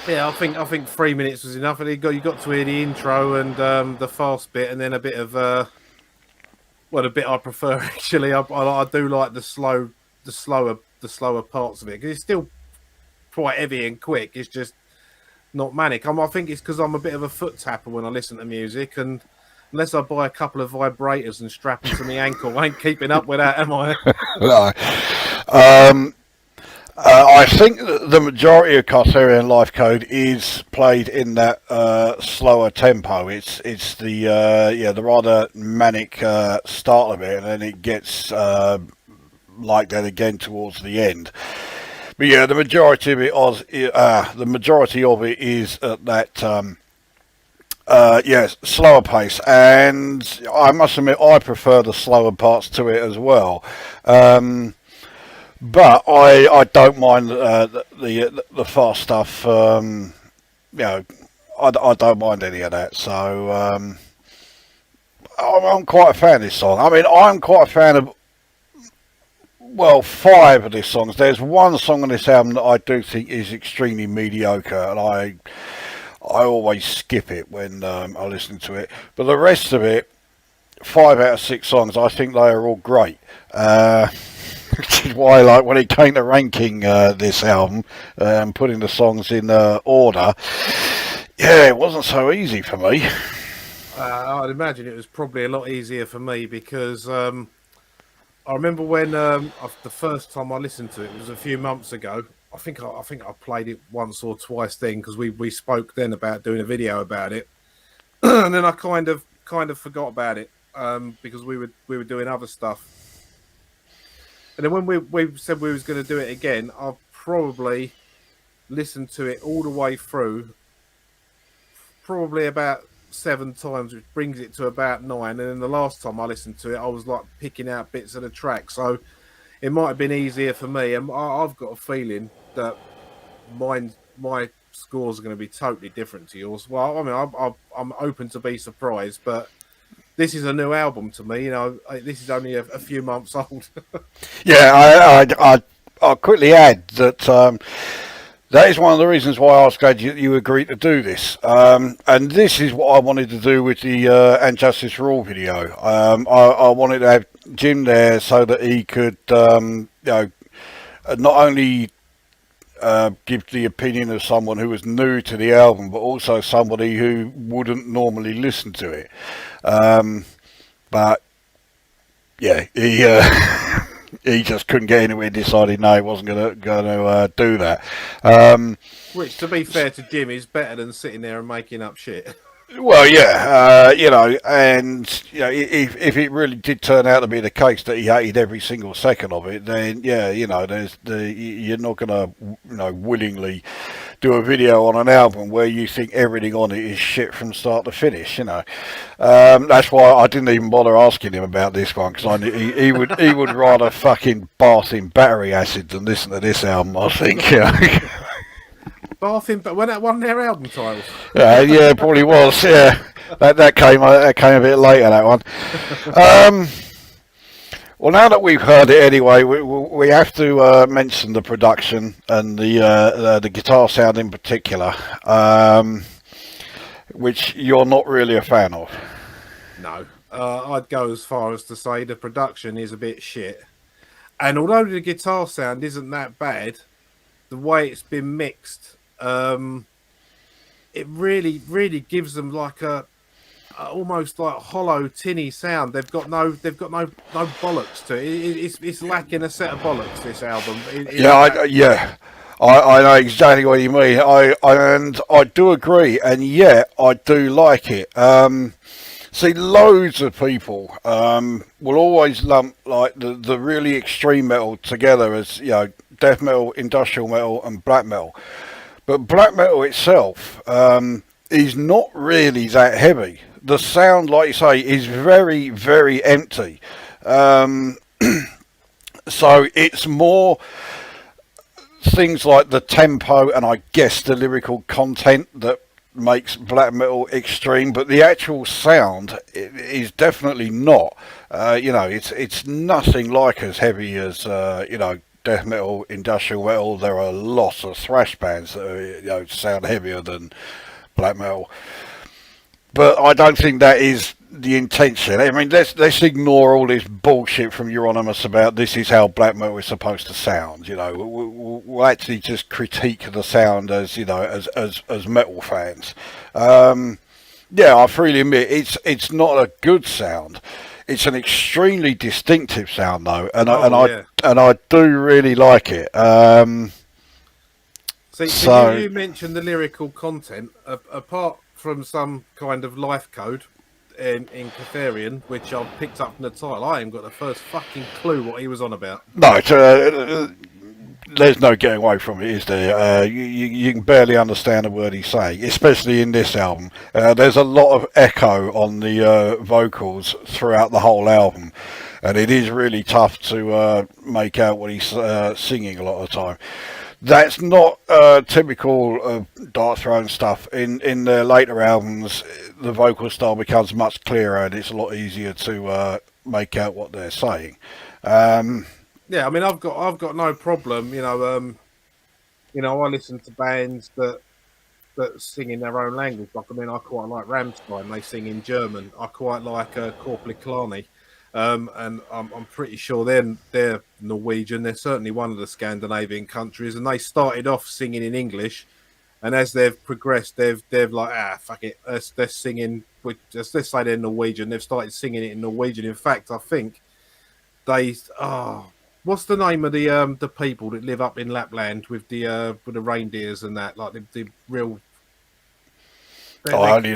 Yeah, I think 3 minutes was enough. And you got to hear the intro and the fast bit, and then a bit of the bit I prefer actually. I do like the slower parts of it because it's still quite heavy and quick. It's just not manic. I think it's because I'm a bit of a foot tapper when I listen to music, and unless I buy a couple of vibrators and strap them to my ankle, I ain't keeping up with that, am I? No. I think that the majority of Carterian Life Code is played in that slower tempo. It's the rather manic start of it, and then it gets like that again towards the end. But yeah, the majority of it is at that slower pace, and I must admit I prefer the slower parts to it as well. But I don't mind the fast stuff. I don't mind any of that. So I'm quite a fan of this song. I mean, I'm quite a fan of 5 of these songs. There's one song on this album that I do think is extremely mediocre, and I always skip it when I listen to it. But the rest of it, 5 out of 6 songs, I think they are all great. Which is why, like, when it came to ranking this album and putting the songs in order, yeah, it wasn't so easy for me. I'd imagine it was probably a lot easier for me because I remember when the first time I listened to it was a few months ago. I think I played it once or twice then because we spoke then about doing a video about it, and then I kind of forgot about it because we were doing other stuff. And then when we said we was going to do it again, I've probably listened to it all the way through, probably about 7 times, which brings it to about 9. And then the last time I listened to it, I was like picking out bits of the track. So it might have been easier for me. And I've got a feeling that my scores are going to be totally different to yours. Well, I mean, I'm open to be surprised, but this is a new album to me. This is only a few months old. Yeah, I'll quickly add that that is one of the reasons why I was glad you agreed to do this. And this is what I wanted to do with the And Justice for All video. I wanted to have Jim there so that he could, not only give the opinion of someone who was new to the album, but also somebody who wouldn't normally listen to it. But yeah, he just couldn't get anywhere. Decided no, he wasn't going to do that. Which, to be fair to Jim, is better than sitting there and making up shit. Well, yeah, and if it really did turn out to be the case that he hated every single second of it, then yeah, you're not going to willingly do a video on an album where you think everything on it is shit from start to finish. That's why I didn't even bother asking him about this one, because I knew he would rather fucking bath in battery acid than listen to this album, I think. Bathing, but when that one their album titles. Yeah, probably was. Yeah, that came a bit later. That one. Well, now that we've heard it anyway, we have to mention the production and the guitar sound in particular, which you're not really a fan of. No, I'd go as far as to say the production is a bit shit. And although the guitar sound isn't that bad, the way it's been mixed, it really gives them like a almost like hollow, tinny sound. They've got no bollocks to it. It's lacking a set of bollocks. This album. I know exactly what you mean. I do agree, and yet I do like it. See, loads of people will always lump like the really extreme metal together as death metal, industrial metal, and black metal. But black metal itself is not really that heavy. The sound, like you say, is very, very empty. So it's more things like the tempo and I guess the lyrical content that makes black metal extreme, but the actual sound is definitely not. It's nothing like as heavy as death metal, industrial metal. There are lots of thrash bands that are, sound heavier than black metal. But I don't think that is the intention. I mean, let's ignore all this bullshit from Euronymous about this is how black metal is supposed to sound. We'll actually just critique the sound as as metal fans. I freely admit it's not a good sound. It's an extremely distinctive sound though, and I do really like it. So you mentioned the lyrical content. Apart from some kind of life code in Catherian, which I've picked up from the title, I ain't got the first fucking clue what he was on about. No, there's no getting away from it, is there? You can barely understand a word he's saying, especially in this album. There's a lot of echo on the vocals throughout the whole album, and it is really tough to make out what he's singing a lot of the time. That's not typical of Darkthrone stuff. In their later albums, the vocal style becomes much clearer, and it's a lot easier to make out what they're saying. Yeah, I mean, I've got no problem. I listen to bands that sing in their own language. Like, I mean, I quite like Rammstein. They sing in German. I quite like Korplklani. And I'm pretty sure they're Norwegian. They're certainly one of the Scandinavian countries, and they started off singing in English, and as they've progressed, they've like fuck it, they're singing. Let's say they're Norwegian. They've started singing it in Norwegian. In fact, I think what's the name of the people that live up in Lapland with the reindeers and that, like the real. I only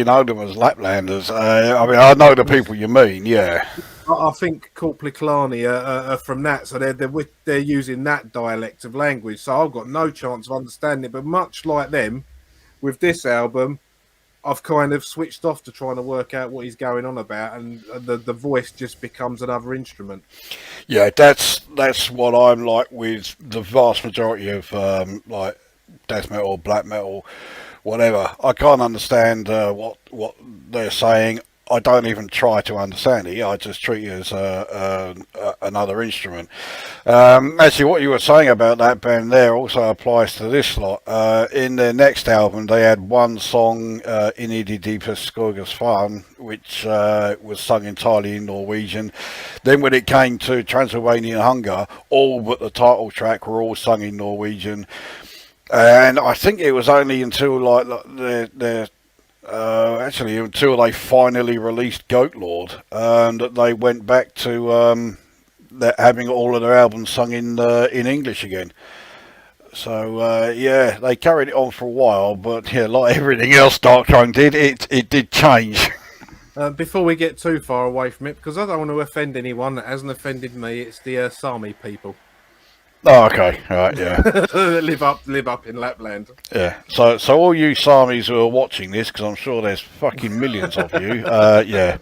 know them as Laplanders. I mean, I know the people you mean. Yeah. I think Korplklani are from that, so they're using that dialect of language. So I've got no chance of understanding it. But much like them, with this album, I've kind of switched off to trying to work out what he's going on about, and the voice just becomes another instrument. Yeah, that's what I'm like with the vast majority of like death metal, black metal, whatever. I can't understand what they're saying. I don't even try to understand it. I just treat it as another instrument. Actually, what you were saying about that band there also applies to this lot. In their next album, they had one song, Inni de Deepest Skogas Fan, which was sung entirely in Norwegian. Then when it came to Transylvanian Hunger, all but the title track were all sung in Norwegian. And I think it was only until until they finally released Goat Lord that they went back to having all of their albums sung in English again. So they carried it on for a while, but like everything else Darkthrone did, it did change. Before we get too far away from it, because I don't want to offend anyone that hasn't offended me, it's the Sami people. Oh, okay, all right, yeah. live up in Lapland. Yeah. So all you Samis who are watching this, because I'm sure there's fucking millions of you.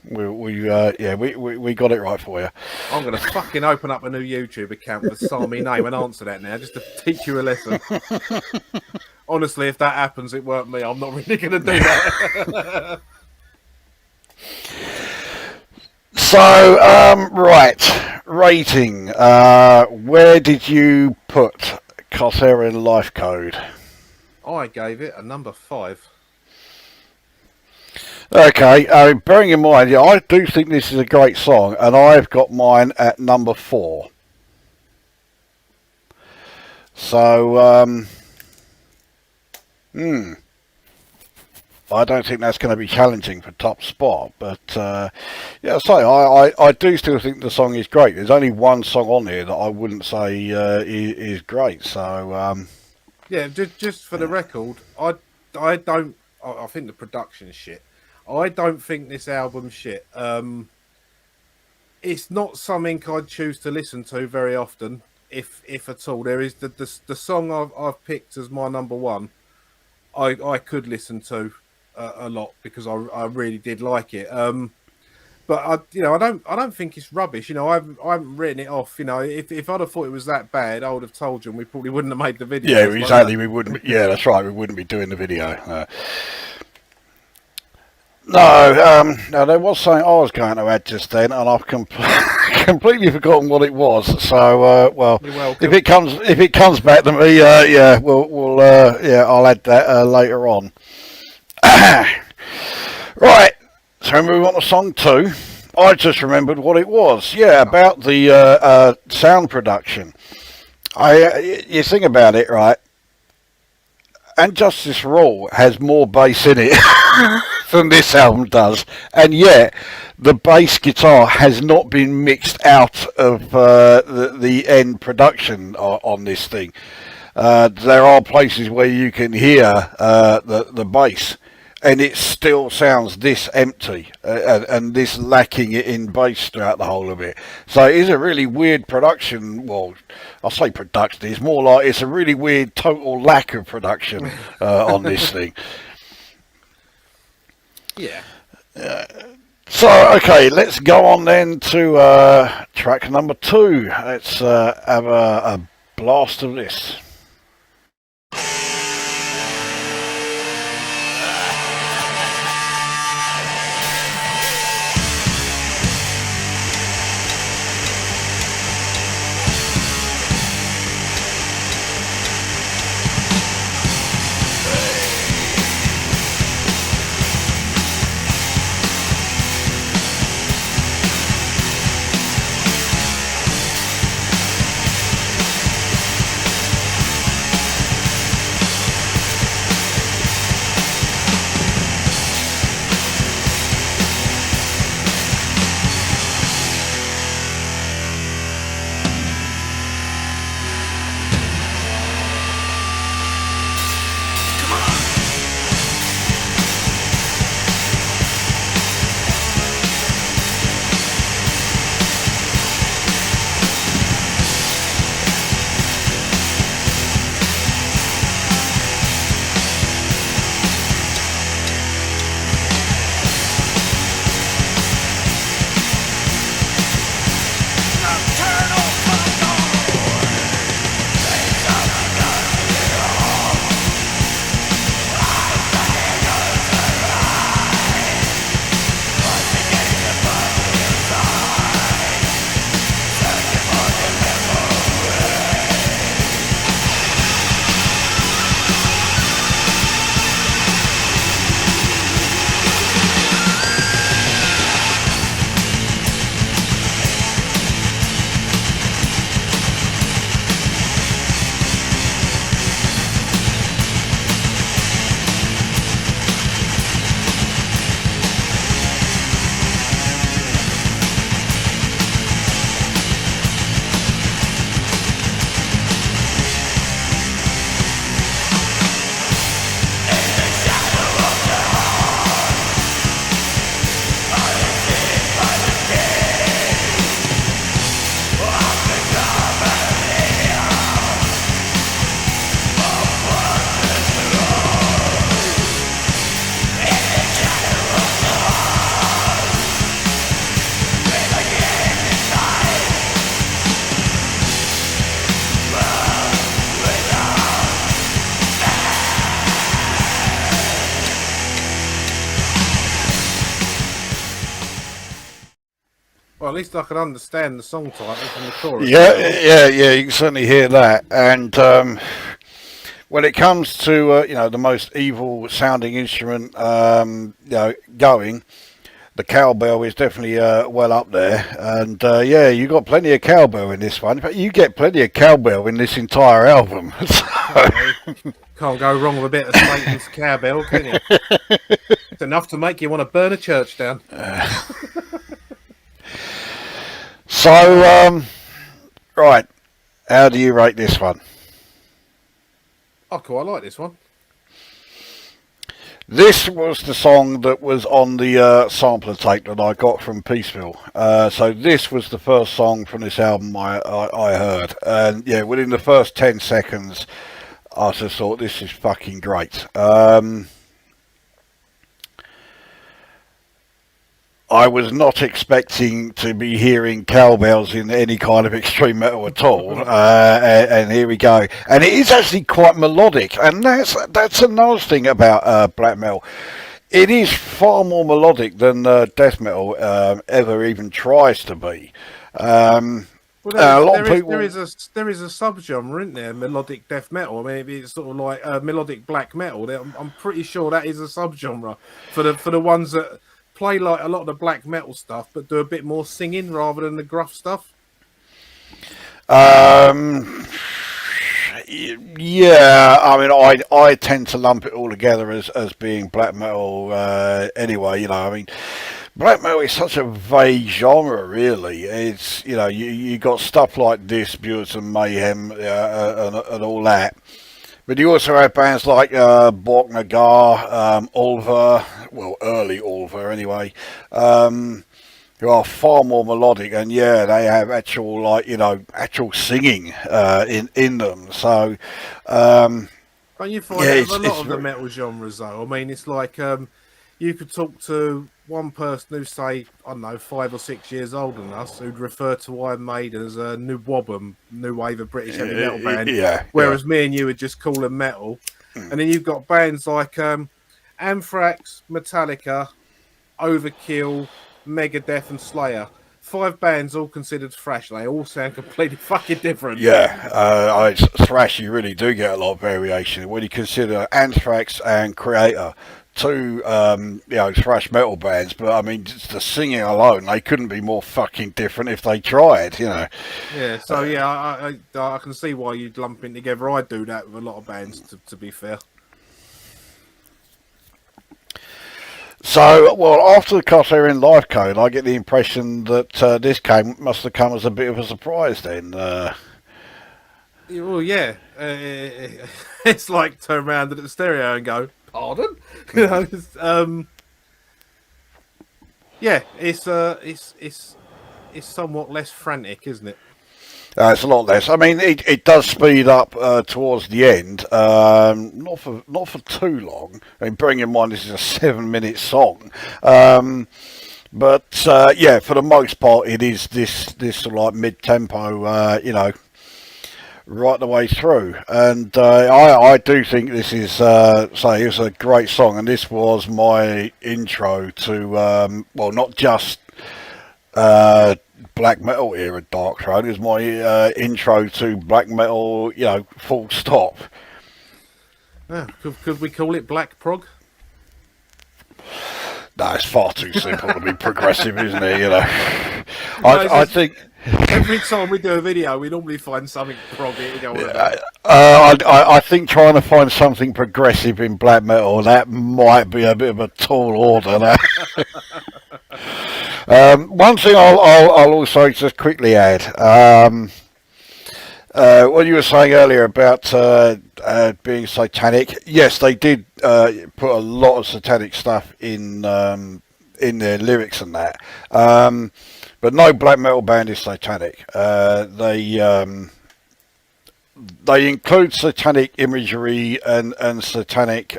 We got it right for you. I'm gonna fucking open up a new YouTube account with a Sami name and answer that now, just to teach you a lesson. Honestly, if that happens, it weren't me. I'm not really gonna do that. So, right, rating. Where did you put Catherian Life Code? I gave it a number 5. Okay, bearing in mind, I do think this is a great song, and I've got mine at number 4. So, I don't think that's going to be challenging for top spot, but I do still think the song is great. There's only one song on here that I wouldn't say is great. So just for the record, I think the production's shit. I don't think this album's shit. It's not something I'd choose to listen to very often, if at all. There is the song I've picked as my number 1. I could listen to a lot because I really did like it. But I don't think it's rubbish. I haven't written it off. If I'd have thought it was that bad, I would have told you, and we probably wouldn't have made the video. Yeah, exactly. We wouldn't. Yeah, that's right. We wouldn't be doing the video. No, there was something I was going to add just then, and I've completely completely forgotten what it was. So, well, You're welcome. if it comes back to me, yeah, we'll yeah, I'll add that later on. Right, so we move on to song 2. I just remembered what it was. Yeah, about the sound production. You think about it, right? And Justice for All has more bass in it than this album does, and yet the bass guitar has not been mixed out of the end production on this thing. There are places where you can hear the bass, and it still sounds this empty and this lacking in bass throughout the whole of it. So it is a really weird production. Well, I say production, it's more like it's a really weird total lack of production on this thing. Yeah. So, okay, let's go on then to track number 2. Let's have a blast of this. Well, at least I can understand the song title from the chorus. Yeah, you can certainly hear that. And when it comes to the most evil sounding instrument, going, the cowbell is definitely well up there. And yeah, you got plenty of cowbell in this one. In fact, you get plenty of cowbell in this entire album. Can't go wrong with a bit of Satan's cowbell, can you? It's enough to make you want to burn a church down. So, right, how do you rate this one? I quite like this one. This was the song that was on the sampler tape that I got from Peaceville. So this was the first song from this album I heard. And yeah, within the first 10 seconds, I just thought, this is fucking great. I was not expecting to be hearing cowbells in any kind of extreme metal at all, and here we go. And it is actually quite melodic, and that's another thing about black metal. It is far more melodic than death metal ever even tries to be. Well, A lot of people. there is a subgenre, isn't there? Melodic death metal. I mean, it's sort of like melodic black metal. I'm pretty sure that is a subgenre for the ones that play like a lot of the black metal stuff, but do a bit more singing rather than the gruff stuff. Yeah, I mean, I tend to lump it all together as being black metal anyway. I mean, black metal is such a vague genre, really. It's you got stuff like Disputes and Mayhem and all that, but you also have bands like Bork Nagar, Ulver, well, early Ulver anyway. Who are far more melodic, and yeah, they have actual actual singing in them. So, Don't you find yeah, that with a lot of the metal genres, though? I mean, it's like you could talk to one person who's, say, I don't know, 5 or 6 years older than us, who'd refer to Iron Maiden as a new wobble, new wave of British heavy metal band, whereas me and you would just call them metal. And then you've got bands like Anthrax, Metallica, Overkill, Megadeth and Slayer. 5 bands all considered thrash. They all sound completely fucking different. Yeah, thrash, you really do get a lot of variation when you consider Anthrax and Creator, 2 thrash metal bands. But I mean, just the singing alone, they couldn't be more fucking different if they tried. Yeah. So yeah, I can see why you'd lump in together. I do that with a lot of bands. To be fair. So, well, after the Corsair in Life Code, I get the impression that this must have come as a bit of a surprise then. Well, yeah. It's like turn around at the stereo and go, pardon? Yeah, it's somewhat less frantic, isn't it? It's a lot less. I mean, it does speed up towards the end. Not for too long. I mean, bearing in mind this is a 7-minute song. But yeah, for the most part, it is this sort of like mid-tempo. Right the way through. And I do think this is it's a great song, and this was my intro to well, not just black metal era Darkthrone. It was my intro to black metal, full stop. Yeah, could we call it black prog? No, it's far too simple to be progressive, isn't it? I think every time we do a video, we normally find something proggy. I think trying to find something progressive in black metal, that might be a bit of a tall order. One thing I'll also just quickly add. What you were saying earlier about being satanic, yes, they did put a lot of satanic stuff in their lyrics and that. But no black metal band is satanic. They include satanic imagery and satanic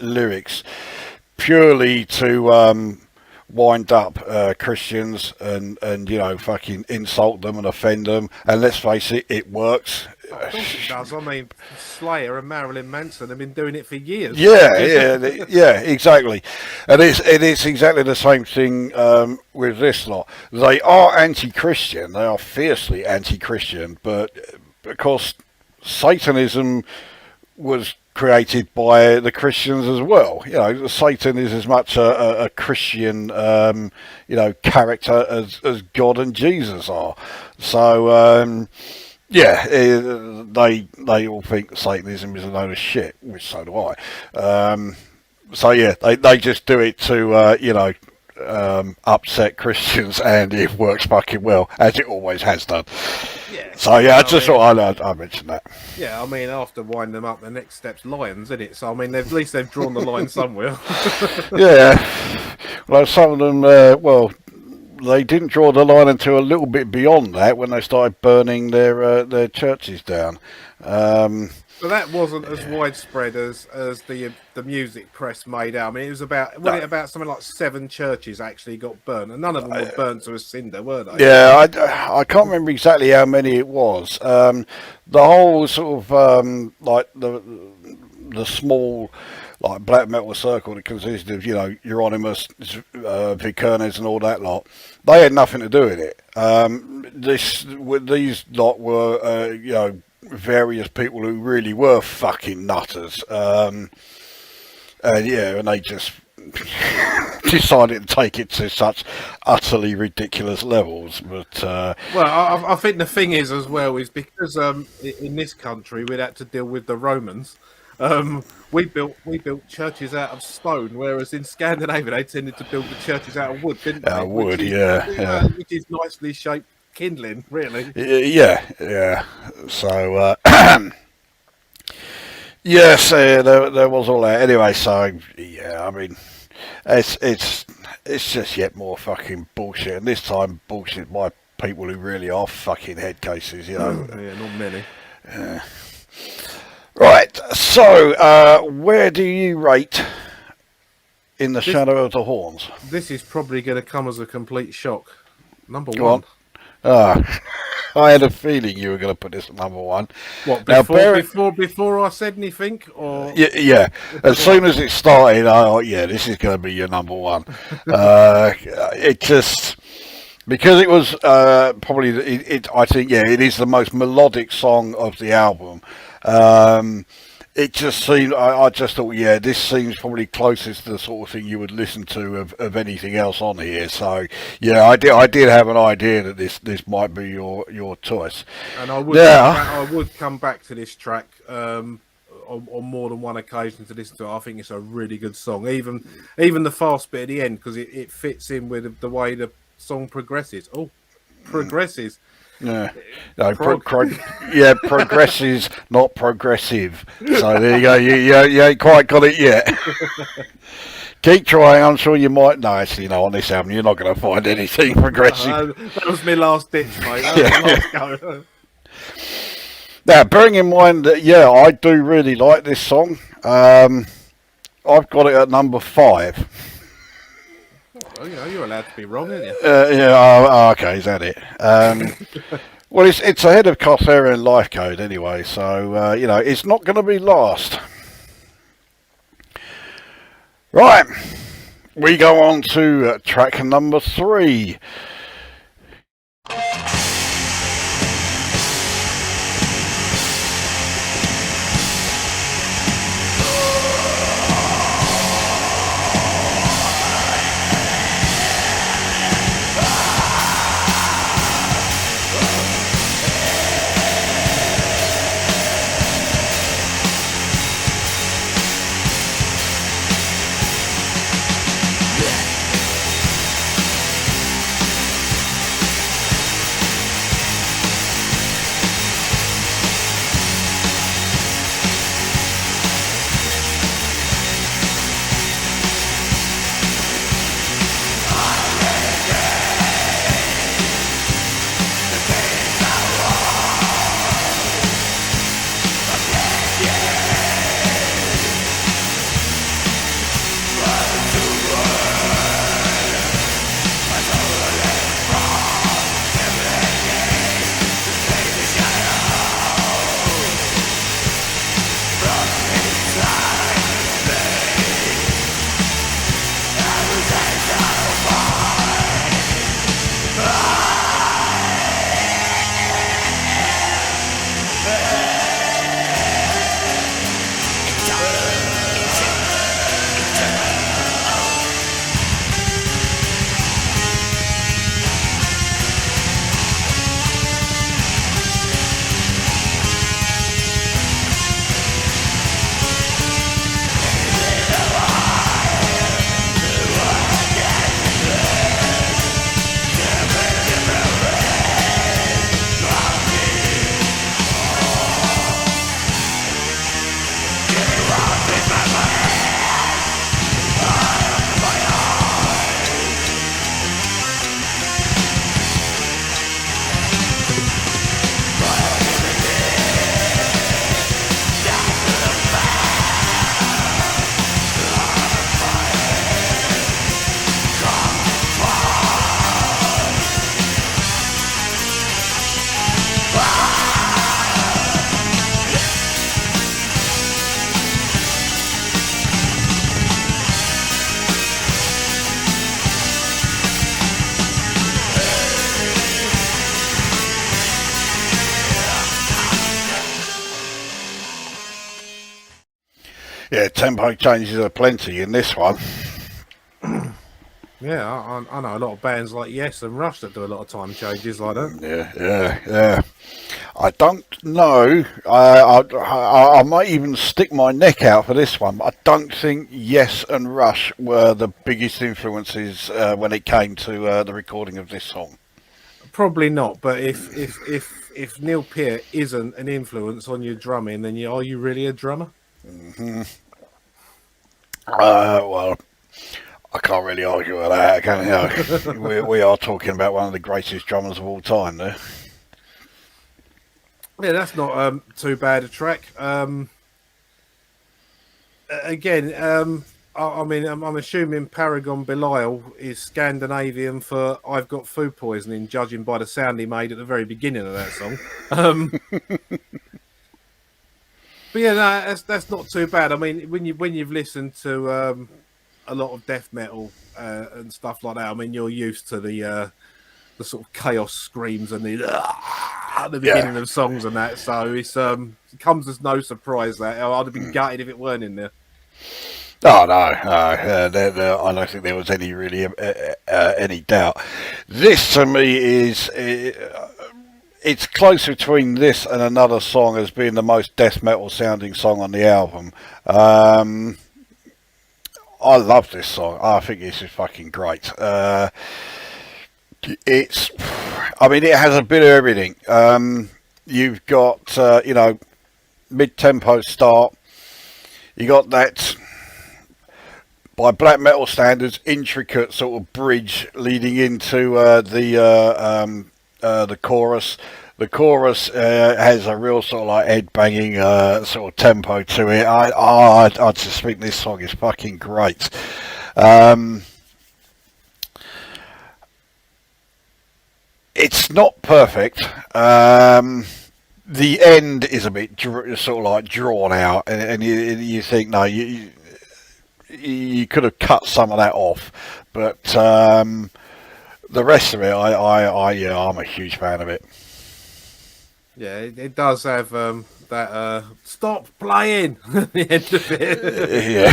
lyrics purely to wind up Christians and fucking insult them and offend them. And let's face it, it works. Of course it does. I mean, Slayer and Marilyn Manson have been doing it for years. Yeah, exactly. And it is exactly the same thing with this lot. They are anti-Christian. They are fiercely anti-Christian. But of course, Satanism was created by the Christians as well. Satan is as much a Christian, character as God and Jesus are. So, yeah, they all think Satanism is a load of shit, which so do I. So yeah, they just do it to upset Christians, and it works fucking well, as it always has done. Yeah. So yeah, I just thought I'd mention that. Yeah, I mean, after winding them up, the next step's lions, isn't it? So I mean, at least they've drawn the line somewhere. Yeah. Well, some of them, they didn't draw the line until a little bit beyond that, when they started burning their churches down. But that wasn't as widespread as the music press made out. I mean, it was about it about something like 7 churches actually got burnt, and none of them were burnt to a cinder, were they? Yeah, I can't remember exactly how many it was. The whole sort of like the small like black metal circle that consisted of Euronymous, Vikernes, and all that lot. they had nothing to do with it. These lot were, various people who really were fucking nutters. And they just decided to take it to such utterly ridiculous levels. But well, I think the thing is as well is because in this country we'd had to deal with the Romans. We built churches out of stone, whereas in Scandinavia they tended to build the churches out of wood, didn't they? wood, Which is nicely shaped kindling, really. Yeah. So yes, there was all that. Anyway, so yeah, I mean, it's just yet more fucking bullshit, and this time bullshit by people who really are fucking head cases, Yeah, not many. Right, so where do you rate In the Shadow of the Horns? This is probably going to come as a complete shock. Number Go one. On. I had a feeling you were going to put this at number one. What, before I said anything? Or Yeah. As soon as it started, I thought, yeah, this is going to be your number one. It just... Because it was probably, I think, it is the most melodic song of the album. It just seemed, I just thought, this seems probably closest to the sort of thing you would listen to of anything else on here. So, I did have an idea that this might be your choice. And I would come back to this track on more than one occasion to listen to it. I think it's a really good song. Even the fast bit at the end, because it fits in with the way the song progresses. Progresses. Yeah, no, progresses, not progressive. So there you go. You ain't quite got it yet. Keep trying. I'm sure you might. No, actually, on this album, you're not going to find anything progressive. That was my last ditch, mate. That was my last go. Now, bearing in mind that, I do really like this song. I've got it at number 5. You're allowed to be wrong, aren't you? Okay, is that it? Well, it's ahead of Cartharian Life Code anyway, so, it's not going to be last. Right, we go on to track number 3. Yeah, tempo changes are plenty in this one. Yeah, I know a lot of bands like Yes and Rush that do a lot of time changes like that. Yeah. I don't know. I might even stick my neck out for this one, but I don't think Yes and Rush were the biggest influences when it came to the recording of this song. Probably not, but if Neil Peart isn't an influence on your drumming, then are you really a drummer? Well, I can't really argue with that, can you? we are talking about one of the greatest drummers of all time there. Yeah, that's not too bad a track. Again, I mean, I'm assuming Paragon Belial is Scandinavian for "I've got food poisoning," judging by the sound he made at the very beginning of that song. But yeah, no, that's not too bad. I mean, when you've listened to a lot of death metal and stuff like that, I mean, you're used to the sort of chaos screams and at the beginning of songs and that. So it comes as no surprise that I'd have been gutted if it weren't in there. Oh no! I don't think there was any really any doubt. This to me is it's close between this and another song as being the most death metal sounding song on the album. I love this song. I think this is fucking great. I mean, it has a bit of everything. You've got mid-tempo start. You got that, by black metal standards, intricate sort of bridge leading into the chorus. The chorus has a real sort of like head banging sort of tempo to it. I just think this song is fucking great. It's not perfect. The end is a bit sort of like drawn out, and you think no, you could have cut some of that off, but the rest of it, I'm a huge fan of it. Yeah, it does have that stop playing at the end of it. Yeah.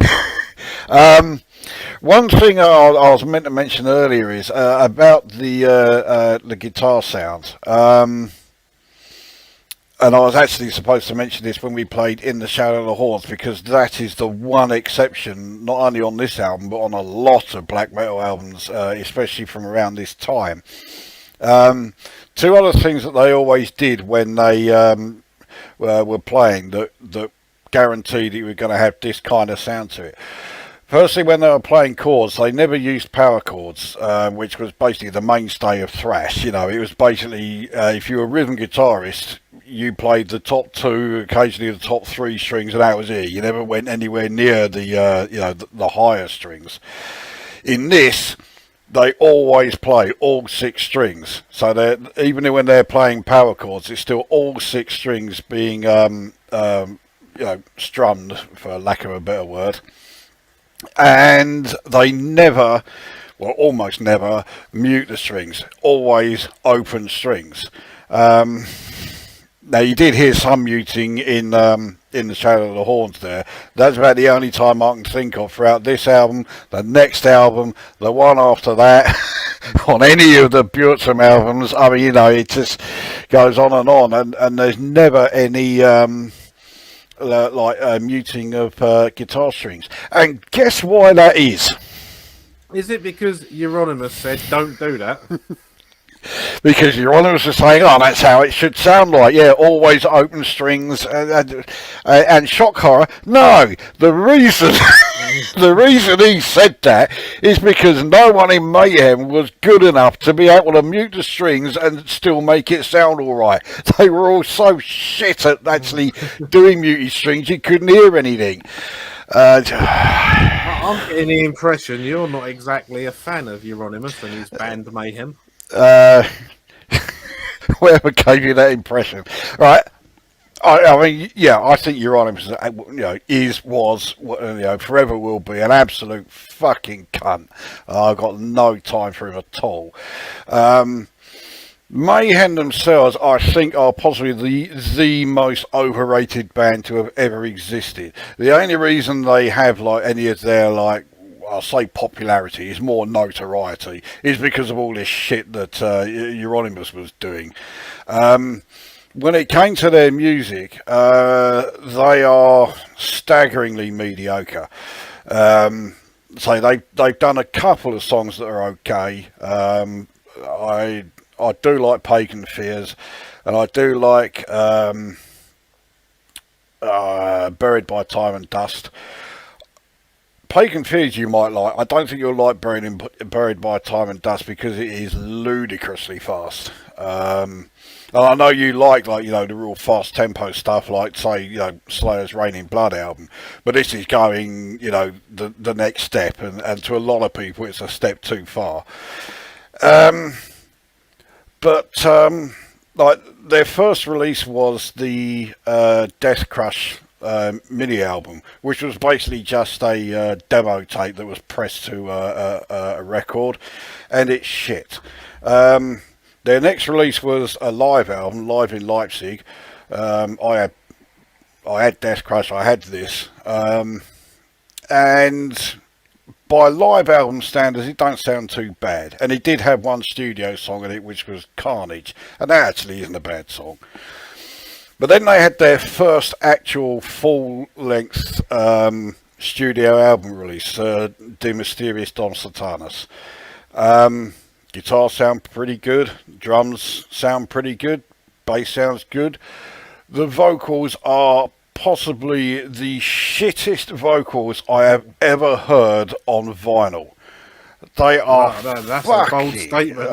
One thing I was meant to mention earlier is about the guitar sound. And I was actually supposed to mention this when we played In the Shadow of the Horns, because that is the one exception, not only on this album, but on a lot of black metal albums, especially from around this time. Two other things that they always did when they were playing that guaranteed you were going to have this kind of sound to it. Firstly, when they were playing chords, they never used power chords, which was basically the mainstay of thrash. You know, it was basically, if you were a rhythm guitarist, you played the top two, occasionally the top three strings, and that was it. You never went anywhere near the higher strings. In this, they always play all six strings. So even when they're playing power chords, it's still all six strings being strummed, for lack of a better word. And they never, well, almost never, mute the strings. Always open strings. Now, you did hear some muting in the Shadow of the Horns there. That's about the only time I can think of throughout this album, the next album, the one after that, on any of the Bjornsson albums. I mean, it just goes on, and there's never any muting of guitar strings. And guess why that is? Is it because Euronymous said don't do that? Because Euronymous was saying, oh, that's how it should sound like. Yeah, always open strings and shock horror. No, the reason the reason he said that is because no one in Mayhem was good enough to be able to mute the strings and still make it sound all right. They were all so shit at actually doing muted strings you couldn't hear anything. I'm getting the impression you're not exactly a fan of Euronymous and his band Mayhem. Whoever gave you that impression, right? I mean, yeah, I think Euronymous, was, forever will be an absolute fucking cunt. I've got no time for him at all. Mayhem themselves, I think, are possibly the most overrated band to have ever existed. The only reason they have like any of their like, I'll say popularity is more notoriety, is because of all this shit that Euronymous was doing. When it came to their music, they are staggeringly mediocre. So they've done a couple of songs that are okay. I do like Pagan Fears, and I do like Buried by Time and Dust. Pagan Fears you might like. I don't think you'll like Buried by Time and Dust because it is ludicrously fast. And I know you like the real fast tempo stuff, like say Slayer's Rain in Blood album, but this is going the next step, and to a lot of people it's a step too far. But like their first release was the Death Crush mini album, which was basically just a demo tape that was pressed to a record, and it's shit. Their next release was a live album, live in Leipzig. I had Death Crush, I had this, and by live album standards, it don't sound too bad. And it did have one studio song in it, which was Carnage, and that actually isn't a bad song. But then they had their first actual full-length studio album release, De Mysteriis Don Satanas. Guitars sound pretty good, drums sound pretty good, bass sounds good. The vocals are possibly the shittest vocals I have ever heard on vinyl. They are that's a bold statement.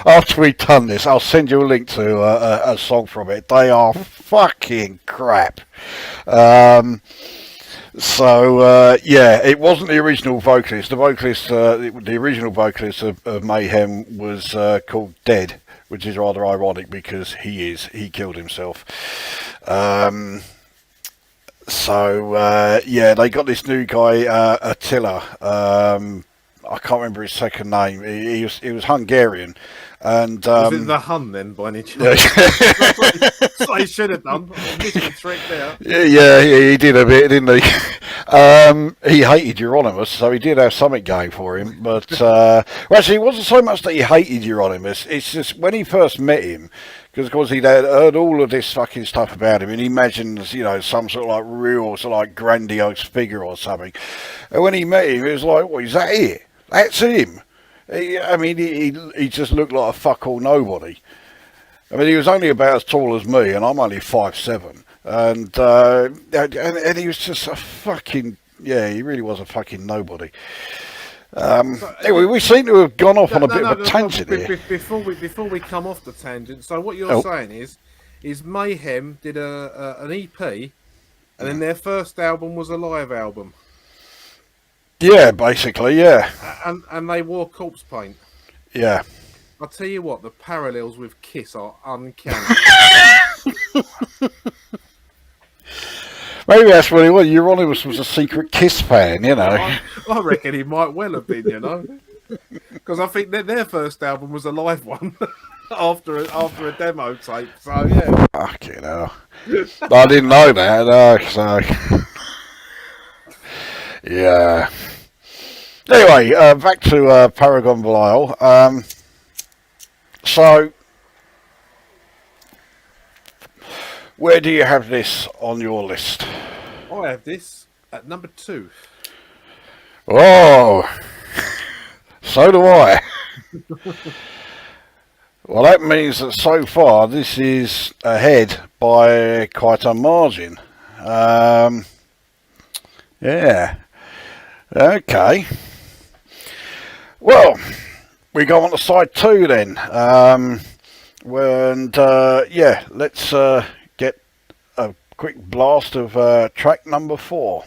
After we've done this, I'll send you a link to a song from it. They are fucking crap. It wasn't the original vocalist. The original vocalist of Mayhem was called Dead, which is rather ironic because he killed himself. They got this new guy, Attila. I can't remember his second name. He was Hungarian, and was it the Hun then, by any chance? That's what he should have done. Mission trick there. Yeah, he did a bit, didn't he? He hated Euronymous, so he did have something going for him. But actually, it wasn't so much that he hated Euronymous. It's just when he first met him, because of course he'd heard all of this fucking stuff about him, and he imagines some sort of like real sort of like grandiose figure or something. And when he met him, it was like, what is that here? That's him. He just looked like a fuck all nobody. I mean, he was only about as tall as me, and I'm only 5'7", and he was just a fucking he really was a fucking nobody. Anyway, we seem to have gone off on a bit of a tangent here. Before we come off the tangent, so what you're saying is Mayhem did an EP, and then their first album was a live album. Yeah, basically, yeah. And they wore corpse paint. Yeah. I'll tell you what, the parallels with Kiss are uncanny. Maybe that's what he was. Euronymous was a secret Kiss fan, I reckon he might well have been, because I think their first album was a live one after a demo tape. So yeah. Fucking hell. I didn't know that. No, so yeah. Anyway, back to Paragon Belial. So, where do you have this on your list? I have this at number 2. Oh, so do I. Well, that means that so far this is ahead by quite a margin. Yeah. Okay. Well, we go on to side 2 then. Let's get a quick blast of track number 4.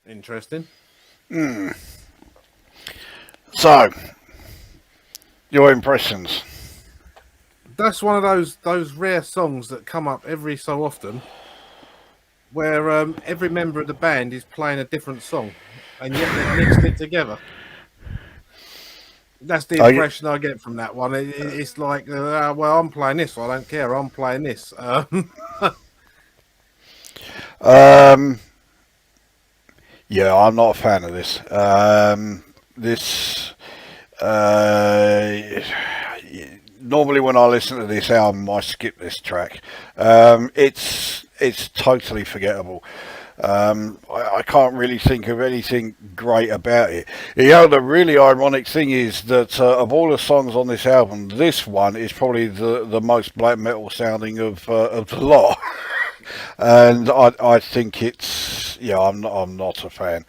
Interesting. So, your impressions? That's one of those rare songs that come up every so often, where every member of the band is playing a different song, and yet they've mixed it together. That's the impression I get from that one. It's like, well, I'm playing this, so I don't care. I'm playing this. Yeah, I'm not a fan of this. Normally when I listen to this album, I skip this track. It's totally forgettable. I can't really think of anything great about it. You know, the really ironic thing is that of all the songs on this album, this one is probably the most black metal sounding of the lot. And I think it's, yeah, I'm not a fan.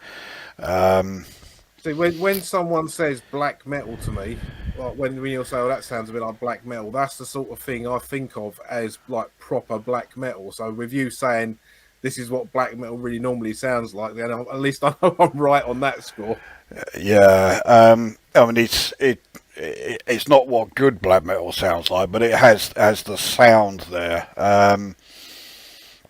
See, when someone says black metal to me, like when you say, "Oh, that sounds a bit like black metal," that's the sort of thing I think of as like proper black metal. So with you saying this is what black metal really normally sounds like, then at least I know I'm right on that score. Yeah, I mean it's not what good black metal sounds like, but it has the sound there.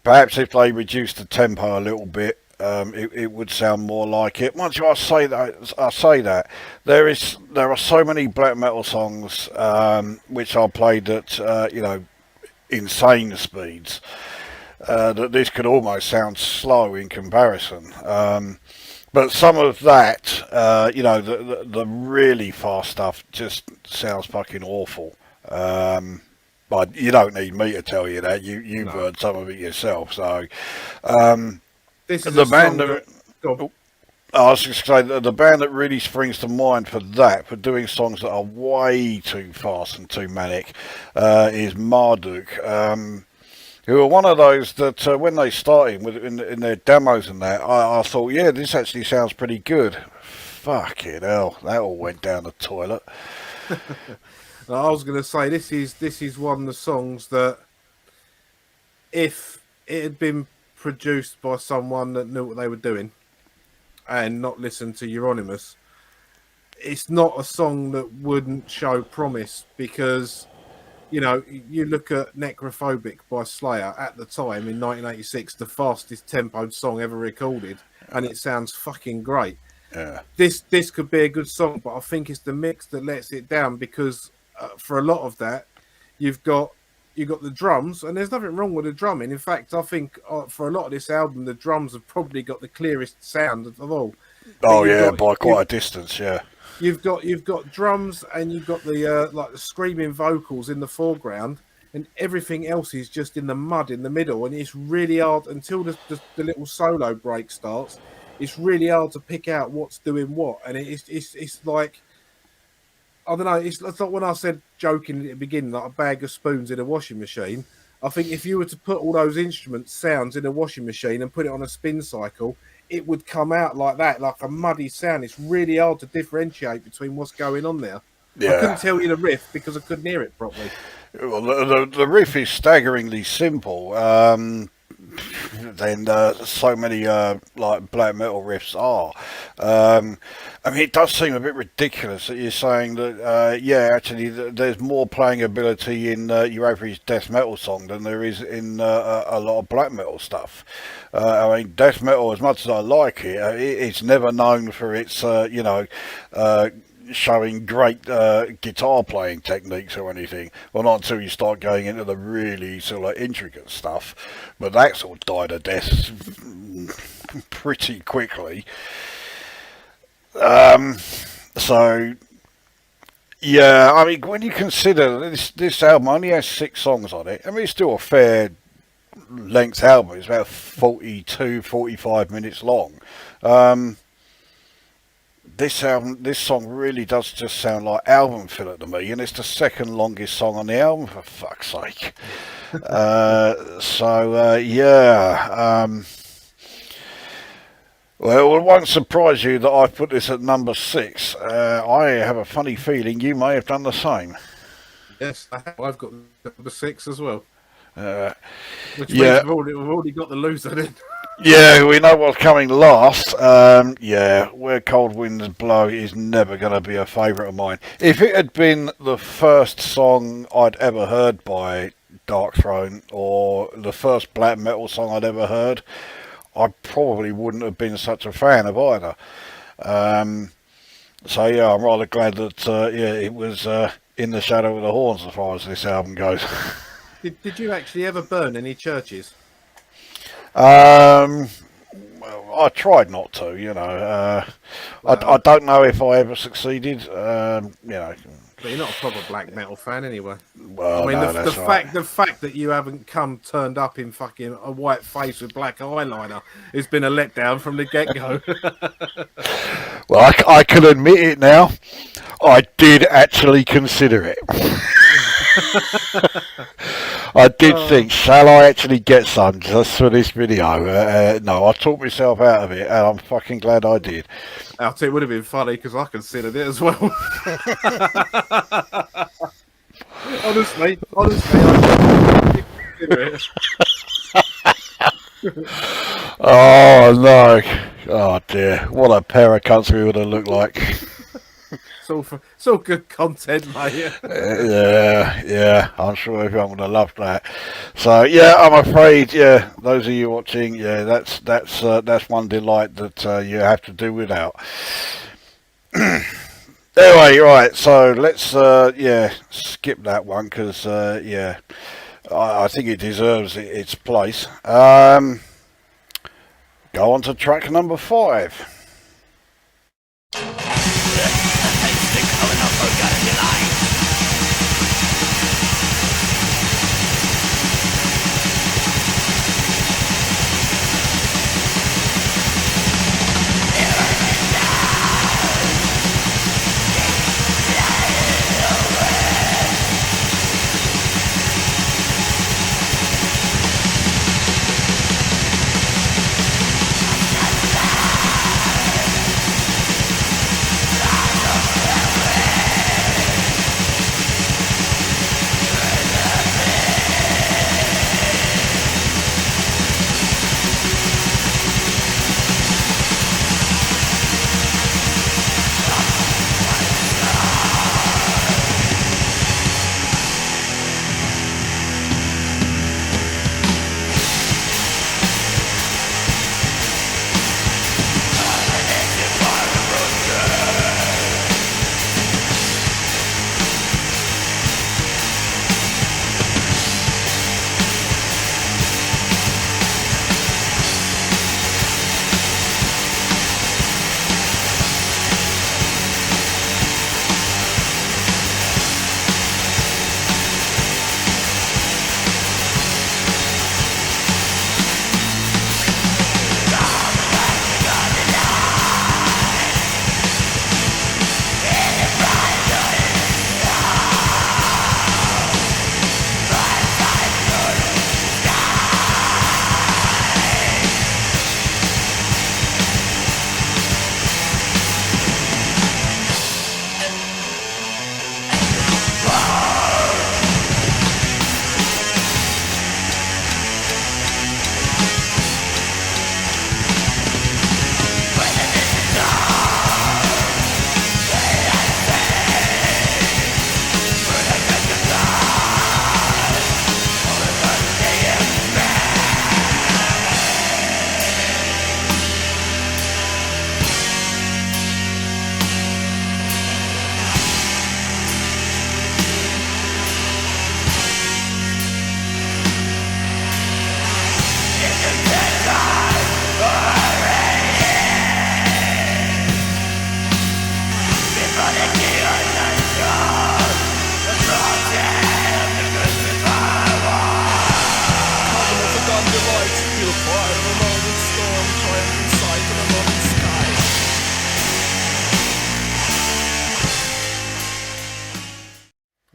Perhaps if they reduced the tempo a little bit, it would sound more like it. Once I say that there are so many black metal songs which are played at insane speeds that this could almost sound slow in comparison. But some of that, the really fast stuff just sounds fucking awful. But you don't need me to tell you that. You've heard some of it yourself. So This is the a band song that, I was just going to say that the band that really springs to mind for doing songs that are way too fast and too manic, is Marduk. Who are one of those that when they started in their demos and that, I thought, yeah, this actually sounds pretty good. Fucking hell, that all went down the toilet. I was going to say this is one of the songs that if it had been produced by someone that knew what they were doing and not listened to Euronymous, it's not a song that wouldn't show promise, because you know, you look at Necrophobic by Slayer at the time in 1986, the fastest tempoed song ever recorded, and it sounds fucking great. Yeah. This could be a good song, but I think it's the mix that lets it down, because for a lot of that, you've got the drums, and there's nothing wrong with the drumming. In fact, I think for a lot of this album, the drums have probably got the clearest sound of all. Oh yeah, by quite a distance, yeah. You've got drums, and you've got the like the screaming vocals in the foreground, and everything else is just in the mud in the middle, and it's really hard until the little solo break starts. It's really hard to pick out what's doing what, and it's like, I don't know. It's like when I said joking at the beginning, like a bag of spoons in a washing machine. I think if you were to put all those instrument sounds in a washing machine and put it on a spin cycle, it would come out like that, like a muddy sound. It's really hard to differentiate between what's going on there. I Yeah. couldn't tell you the riff because I couldn't hear it properly. Well, the riff is staggeringly simple. Than so many like black metal riffs are. I mean, it does seem a bit ridiculous that you're saying that. Yeah, actually, there's more playing ability in your average death metal song than there is in a lot of black metal stuff. I mean, death metal, as much as I like it, it's never known for its showing great guitar playing techniques or anything. Well, not until you start going into the really sort of intricate stuff. But that sort of died a death pretty quickly. So, yeah, I mean, when you consider this album only has 6 songs on it, I mean, it's still a fair length album. It's about 42, 45 minutes long. This song really does just sound like album filler to me, and it's the second longest song on the album, for fuck's sake. Yeah. Well, it won't surprise you that I put this at number 6. I have a funny feeling you may have done the same. Yes, I've got number 6 as well. Which yeah. means we've already got the loser then. Yeah, we know what's coming last. Yeah, Where Cold Winds Blow is never going to be a favourite of mine. If it had been the first song I'd ever heard by Darkthrone, or the first black metal song I'd ever heard, I probably wouldn't have been such a fan of either. So yeah, I'm rather glad that it was in the shadow of the horns as far as this album goes. Did you actually ever burn any churches? Well, I tried not to, you know. I don't know if I ever succeeded. You know. But you're not a proper black metal fan anyway. Well, I mean, no, the fact that you haven't turned up in fucking a white face with black eyeliner has been a letdown from the get-go. Well, I can admit it now. I did actually consider it. I did think, shall I actually get some just for this video? No, I talked myself out of it, and I'm fucking glad I did. I'll tell you, it would have been funny because I considered it as well. honestly, I consider it. Oh no! Oh dear! What a pair of cunts we would have looked like. It's all good content, mate. Yeah, I'm sure everyone would have loved that. So yeah, I'm afraid, those of you watching, that's one delight that you have to do without. Anyway, right, so let's skip that one because I think it deserves its place. Go on to track number 5.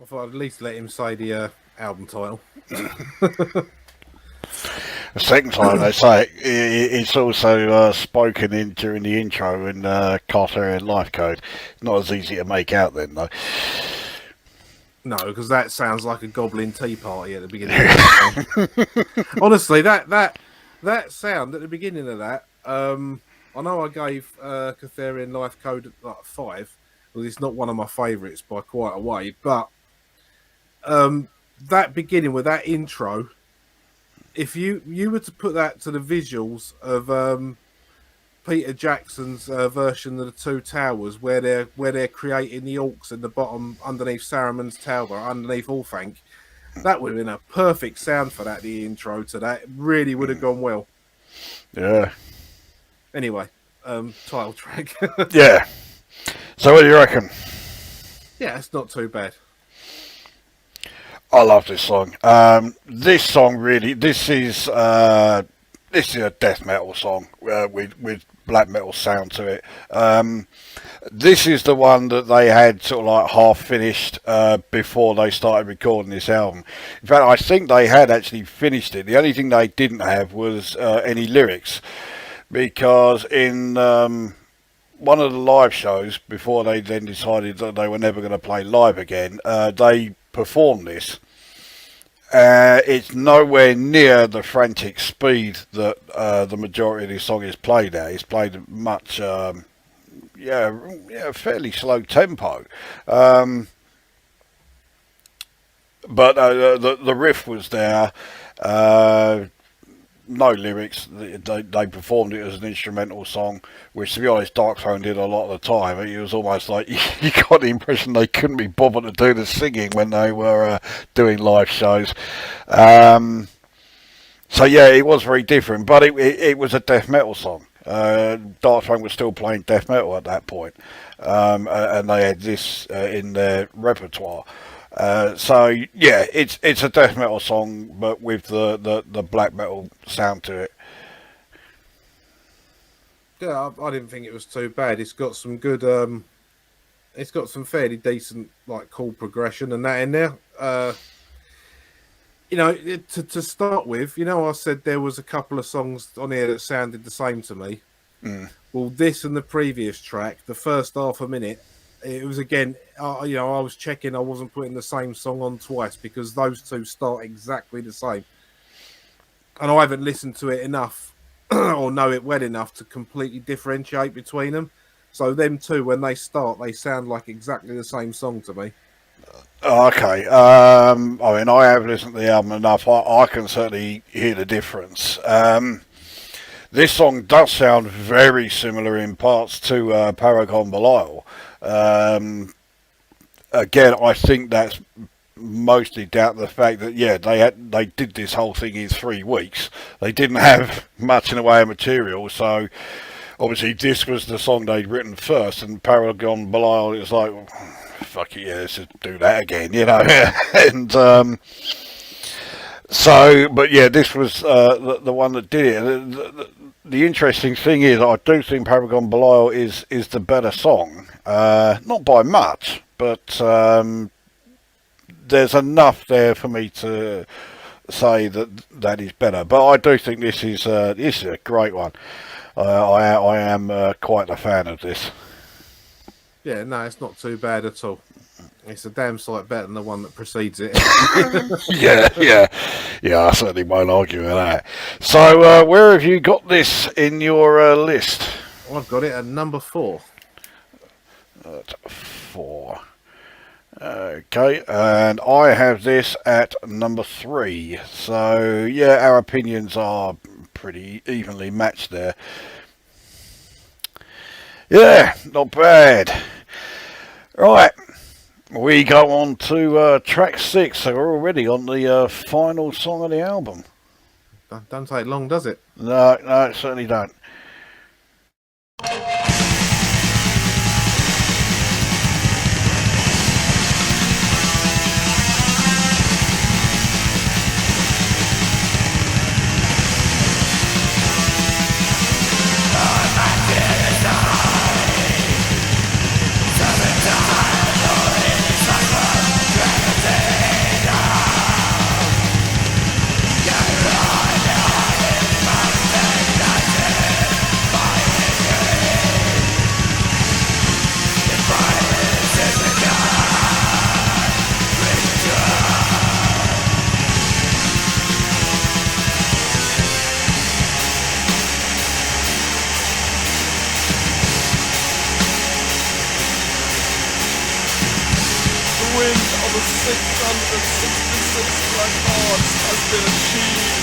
thought I'd at least let him say the album title. The second time they say it, it's also spoken in during the intro in Cartharian Life Code. Not as easy to make out then, though. No, because that sounds like a goblin tea party at the beginning. Of the Honestly, that sound at the beginning of that. I know I gave Cartharian Life Code like 5. Well, it's not one of my favourites by quite a way, but that beginning with that intro, if you were to put that to the visuals of Peter Jackson's version of the Two Towers, where they're creating the orcs in the bottom underneath Saruman's tower, underneath Orthanc, that would have been a perfect sound for that. The intro to that really would have gone well. Yeah. Anyway, title track. Yeah. So what do you reckon? Yeah, it's not too bad. I love this song. This song really, this is a death metal song with black metal sound to it. This is the one that they had sort of like half finished before they started recording this album. In fact, I think they had actually finished it. The only thing they didn't have was any lyrics, because in one of the live shows, before they then decided that they were never going to play live again, they performed this. It's nowhere near the frantic speed that the majority of this song is played at. It's played at much, fairly slow tempo. But the riff was there. No lyrics. They performed it as an instrumental song, which, to be honest, Darkthrone did a lot of the time. It was almost like you got the impression they couldn't be bothered to do the singing when they were doing live shows. So yeah, it was very different, but it was a death metal song. Darkthrone was still playing death metal at that point, and they had this in their repertoire. So yeah, it's a death metal song, but with the black metal sound to it. Yeah, I didn't think it was too bad. It's got some good, it's got some fairly decent like chord progression and that in there. To start with, I said there was a couple of songs on here that sounded the same to me. Well, this and the previous track, the first half a minute, it was again, I was checking I wasn't putting the same song on twice, because those two start exactly the same. And I haven't listened to it enough or know it well enough to completely differentiate between them. So them two, when they start, they sound like exactly the same song to me. Okay. I mean, I have listened to the album enough. I can certainly hear the difference. This song does sound very similar in parts to Paragon Belial. Again, I think that's mostly down to the fact that they did this whole thing in 3 weeks. They didn't have much in the way of material, so obviously this was the song they'd written first, and Paragon Belial, it was like, well, fuck it, yeah, let's just do that again, and but yeah, this was the one that did it. The interesting thing is, I do think Paragon Belial is the better song. Not by much, but there's enough there for me to say that is better. But I do think this is a great one. I am quite a fan of this. Yeah, no, it's not too bad at all. It's a damn sight better than the one that precedes it. Yeah, I certainly won't argue with that. So, where have you got this in your list? I've got it at number 4. At 4. Okay, and I have this at number 3. So, yeah, our opinions are pretty evenly matched there. Yeah, not bad. Right. We go on to track 6, so we're already on the final song of the album. Don't take long, does it? No, it certainly don't. Seven times, 666 records has been achieved.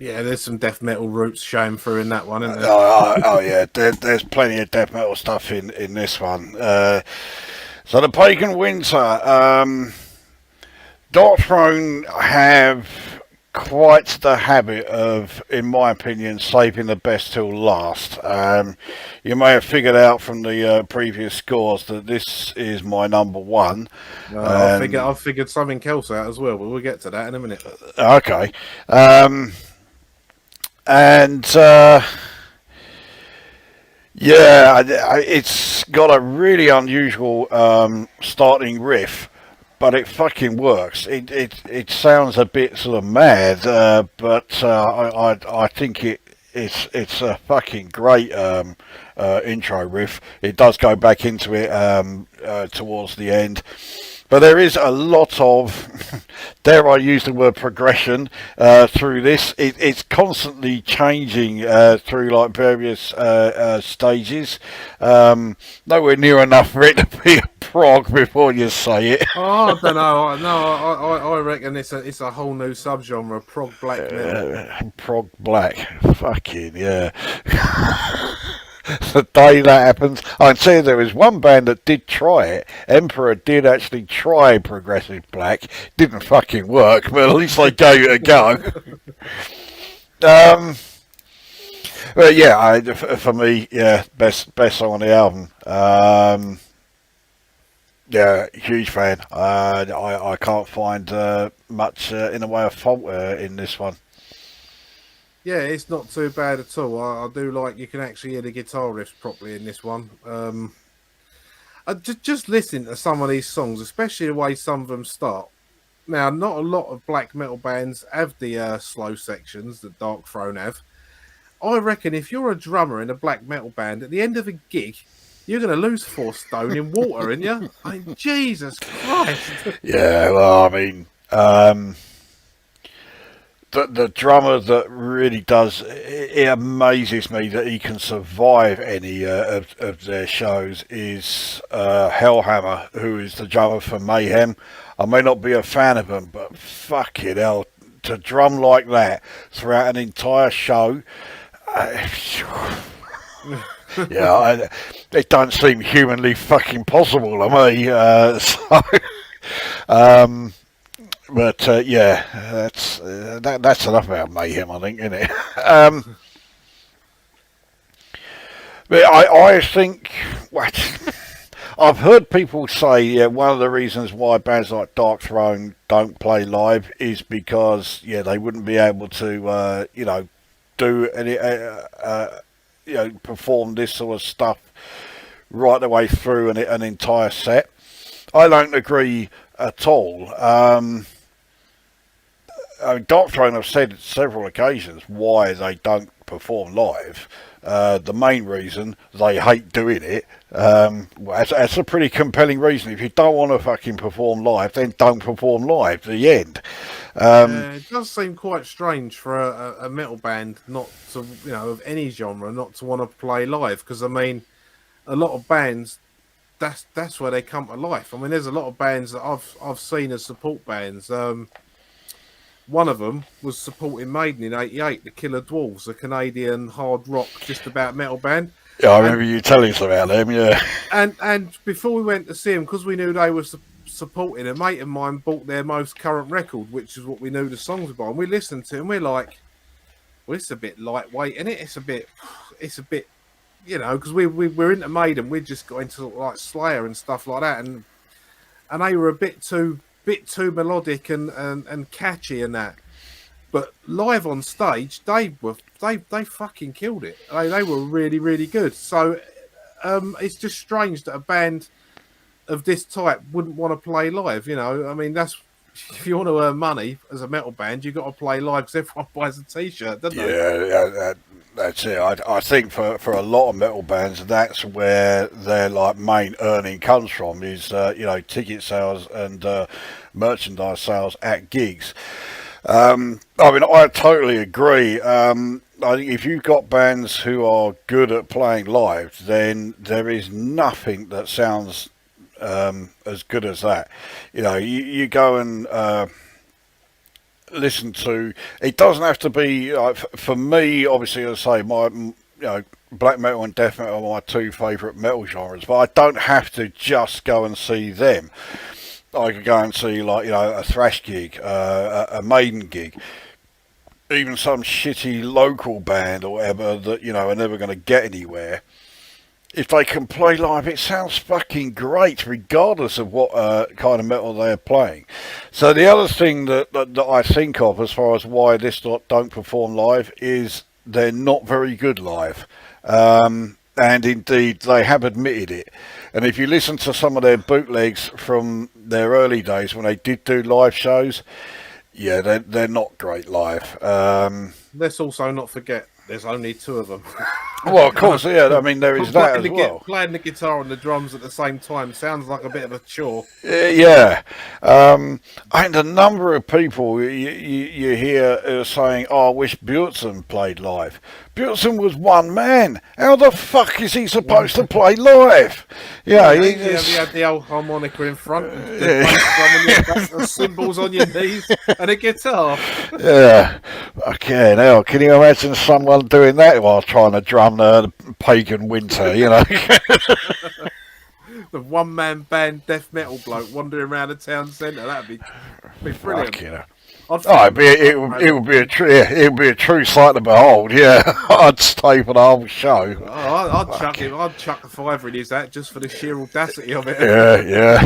Yeah, there's some death metal roots showing through in that one, isn't there? Oh yeah, there's plenty of death metal stuff in this one. So the Pagan Winter, Darkthrone have quite the habit of, in my opinion, saving the best till last. You may have figured out from the previous scores that this is my number one. I've figured something else out as well, but we'll get to that in a minute. Okay. Yeah, it's got a really unusual starting riff, but it fucking works. It sounds a bit sort of mad, but I think it's a fucking great intro riff. It does go back into it towards the end. But there is a lot of, dare I use the word progression, through this. It's constantly changing through like various stages. Nowhere near enough for it to be a prog before you say it. Oh, I don't know. No, I reckon it's a whole new subgenre, prog black metal. Prog black, fucking yeah. The day that happens, I can see there was one band that did try it. Emperor did actually try progressive black. Didn't fucking work, but at least they gave it a go. But yeah, for me, yeah, best song on the album. Yeah, huge fan. I can't find much in the way of fault in this one. Yeah, it's not too bad at all. I do like you can actually hear the guitar riffs properly in this one. Just listen to some of these songs, especially the way some of them start. Now, not a lot of black metal bands have the slow sections that Darkthrone have. I reckon if you're a drummer in a black metal band, at the end of a gig, you're going to lose 4 stone in water, aren't you? I mean, Jesus Christ. Yeah, well, I mean, the drummer that really does, it amazes me that he can survive any of their shows is Hellhammer, who is the drummer for Mayhem. I may not be a fan of him, but fucking hell, to drum like that throughout an entire show, yeah, it don't seem humanly fucking possible to me. But yeah, that's enough about Mayhem, I think, isn't it? But I think what I've heard people say, yeah, one of the reasons why bands like Darkthrone don't play live is because, yeah, they wouldn't be able to, do any, perform this sort of stuff right the way through an entire set. I don't agree at all. Darkthrone have said several occasions why they don't perform live. The main reason, they hate doing it. That's a pretty compelling reason. If you don't want to fucking perform live, then don't perform live. The end. It does seem quite strange for a metal band not to, of any genre, not to want to play live. Because I mean, a lot of bands, that's where they come to life. I mean, there's a lot of bands that I've seen as support bands. One of them was supporting Maiden in '88, the Killer Dwarfs, a Canadian hard rock, just about metal band. Yeah, I remember you telling us about them. Yeah, and before we went to see them, because we knew they were supporting, a mate of mine bought their most current record, which is what we knew the songs were by. And we listened to it, and we're like, well, it's a bit lightweight, isn't it? It's a bit, because we're into Maiden, we just got into like Slayer and stuff like that, and they were a bit too melodic and catchy and that. But live on stage, they fucking killed it. They were really, really good. So it's just strange that a band of this type wouldn't want to play live. I mean, that's, if you want to earn money as a metal band, you've got to play live because everyone buys a t-shirt, doesn't they? Yeah, that's it. I think for a lot of metal bands, that's where their main earning comes from, is ticket sales and merchandise sales at gigs. I mean, I totally agree. I think if you've got bands who are good at playing live, then there is nothing that sounds as good as that. You go and listen to, it doesn't have to be for me, obviously, as I say, my black metal and death metal are my two favourite metal genres, but I don't have to just go and see them. I could go and see a thrash gig, a Maiden gig, even some shitty local band or whatever that are never going to get anywhere. If they can play live, it sounds fucking great, regardless of what kind of metal they're playing. So the other thing that I think of as far as why this lot don't perform live is they're not very good live. And indeed, they have admitted it. And if you listen to some of their bootlegs from their early days when they did do live shows, yeah, they're not great live. Let's also not forget, there's only two of them. Well, of course, yeah. I mean, there is that as well. Playing the guitar and the drums at the same time sounds like a bit of a chore. Yeah. And a number of people you hear saying, "Oh, I wish Bjornsson played live." Bjornsson was one man. How the fuck is he supposed to play live? Yeah, he had the old harmonica in front, the bass drum on your back, the cymbals on your knees, and a guitar. Yeah. Okay, now, can you imagine someone doing that while trying to drum the Pagan Winter, The one-man band death metal bloke wandering around the town centre, that'd be brilliant. It would be a true sight to behold. Yeah, I'd stay for the whole show. I'd chuck a fiver in his hat just for the sheer audacity of it. Yeah.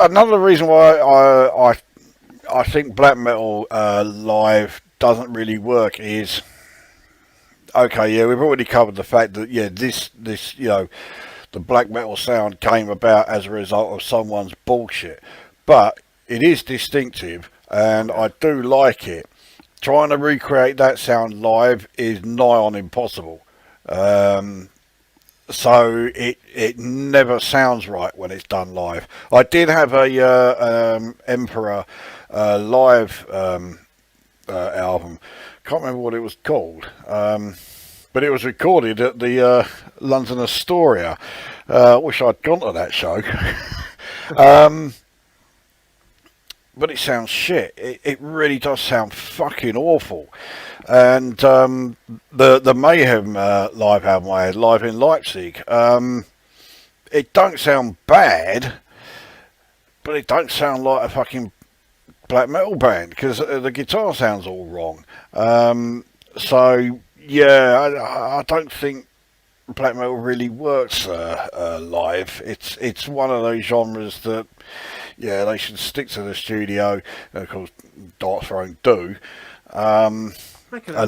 Another reason why I think black metal live doesn't really work is, okay, yeah, we've already covered the fact that this the black metal sound came about as a result of someone's bullshit, but it is distinctive and I do like it. Trying to recreate that sound live is nigh on impossible. So it never sounds right when it's done live. I did have a Emperor live album. Can't remember what it was called. But it was recorded at the London Astoria. Wish I'd gone to that show. But it sounds shit. It really does sound fucking awful. And the Mayhem live album I had live in Leipzig, it don't sound bad, but it don't sound like a fucking black metal band because the guitar sounds all wrong. So Yeah, I don't think black metal really works live. It's one of those genres that, yeah, they should stick to the studio. Of course, Darkthrone do. And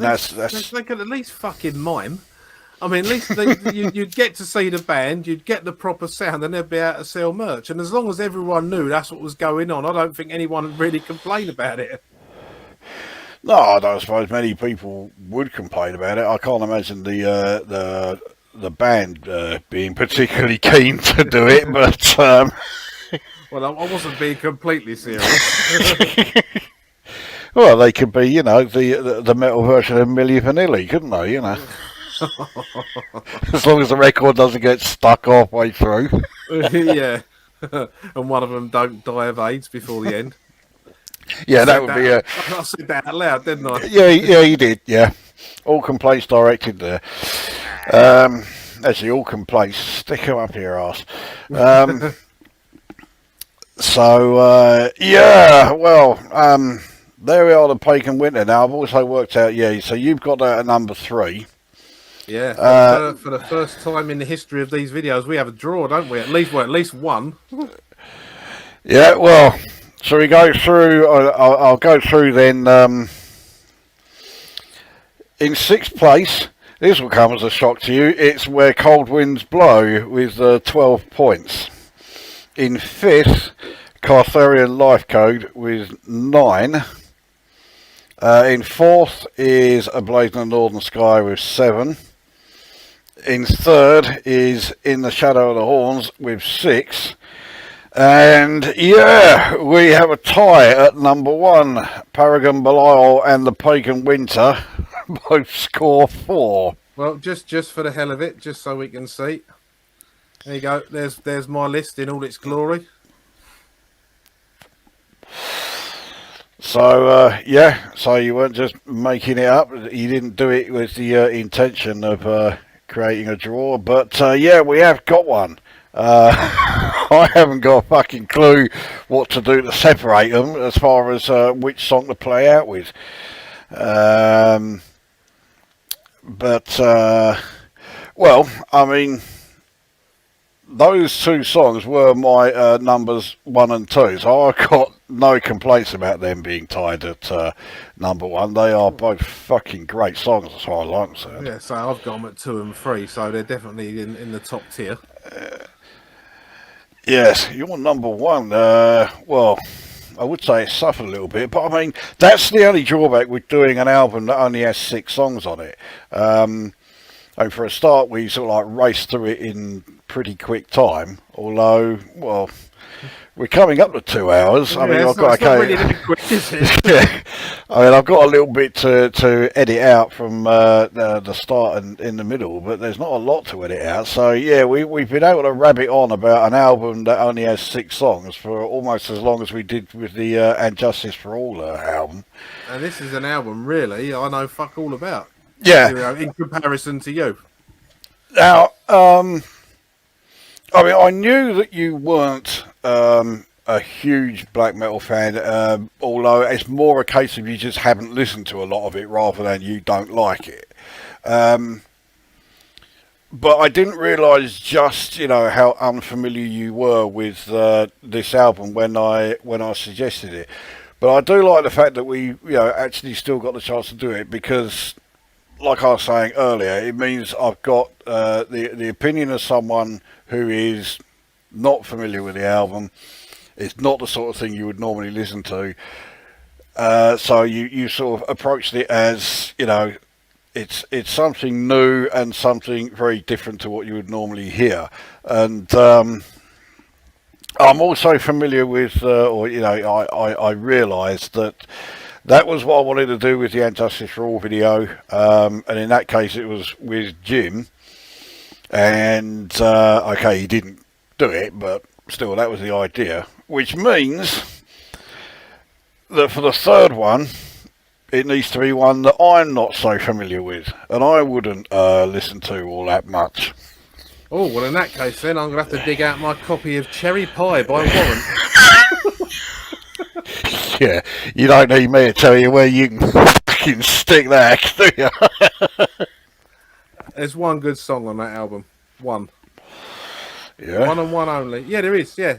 that's They could at least fucking mime. I mean, at least you'd get to see the band, you'd get the proper sound, and they'd be able to sell merch. And as long as everyone knew that's what was going on, I don't think anyone would really complain about it. no. I don't suppose many people would complain about it. I can't imagine the band being particularly keen to do it, but Well, I wasn't being completely serious. well, they could be, the metal version of Milli Vanilli, couldn't they? As long as the record doesn't get stuck halfway through. Yeah. And one of them don't die of AIDS before the end. Yeah, that would be a. I said that out loud, didn't I? Yeah, you did. Yeah, all complaints directed there. Actually, all complaints, stick them up your arse. Yeah, well, there we are, the Pagan Winter. Now, I've also worked out, so you've got that at number 3. Yeah, for the first time in the history of these videos, we have a draw, don't we? At least one. Yeah, well, shall we go through? I'll go through then. In 6th place, this will come as a shock to you, it's Where Cold Winds Blow with 12 points. In 5th, Cartharian Life Code with 9. In 4th is A Blaze in the Northern Sky with 7. In 3rd is In the Shadow of the Horns with 6. And yeah, we have a tie at number 1. Paragon Belial and the Pagan Winter both score 4. Well, just for the hell of it, just so we can see. There you go. There's my list in all its glory. So so you weren't just making it up. You didn't do it with the intention of creating a draw, but yeah, we have got one. I haven't got a fucking clue what to do to separate them as far as which song to play out with. Well, I mean, those 2 songs were my numbers 1 and 2, so I've got no complaints about them being tied at number 1. They are both fucking great songs as far as I'm concerned. Yeah, so I've got them at 2 and 3, so they're definitely in the top tier. Yes, you're number 1. Well, I would say it suffered a little bit, but I mean, that's the only drawback with doing an album that only has 6 songs on it. And for a start, we sort of like raced through it in pretty quick time, although, well, we're coming up to 2 hours. I mean, I've got really that quick, is it? Yeah, I mean, I've got a little bit to edit out from the start and in the middle, but there's not a lot to edit out. So yeah, we've been able to rabbit on about an album that only has 6 songs for almost as long as we did with the And Justice for All album. And this is an album, really, I know fuck all about. Yeah. In comparison to you. Now, I mean, I knew that you weren't a huge black metal fan, although it's more a case of you just haven't listened to a lot of it rather than you don't like it. But I didn't realise just, how unfamiliar you were with this album when I suggested it. But I do like the fact that we, actually still got the chance to do it because, like I was saying earlier, it means I've got the opinion of someone who is not familiar with the album. It's not the sort of thing you would normally listen to. So you sort of approached it as, it's something new and something very different to what you would normally hear. And I'm also familiar with, I realised that was what I wanted to do with the And Justice for All video. And in that case, it was with Jim. And, okay, he didn't do it, but still, that was the idea. Which means that for the third one, it needs to be one that I'm not so familiar with. And I wouldn't listen to all that much. Oh, well, in that case, then, I'm going to have to dig out my copy of Cherry Pie by Warren. Yeah, you don't need me to tell you where you can fucking stick that, do you? There's one good song on that album. One. Yeah. One and one only. Yeah, there is. Yeah.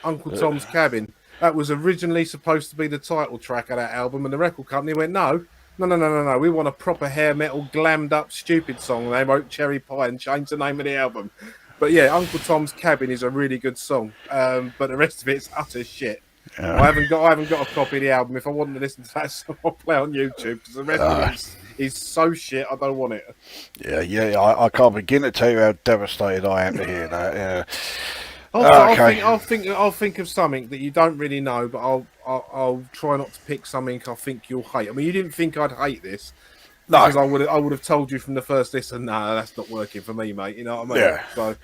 Uncle Tom's Cabin. That was originally supposed to be the title track of that album, and the record company went, no. We want a proper hair metal, glammed up, stupid song. And they wrote Cherry Pie and changed the name of the album. But yeah, Uncle Tom's Cabin is a really good song. But the rest of it's utter shit. Yeah. I haven't got a copy of the album. If I wanted to listen to that song, I'll play on YouTube because the rest of it is so shit. I don't want it. Yeah. I can't begin to tell you how devastated I am to hear that. Yeah. I'll think of something that you don't really know, but I'll try not to pick something I think you'll hate. I mean, you didn't think I'd hate this, No. because I would have told you from the first listen. Nah, that's not working for me, mate. You know what I mean? Yeah. So,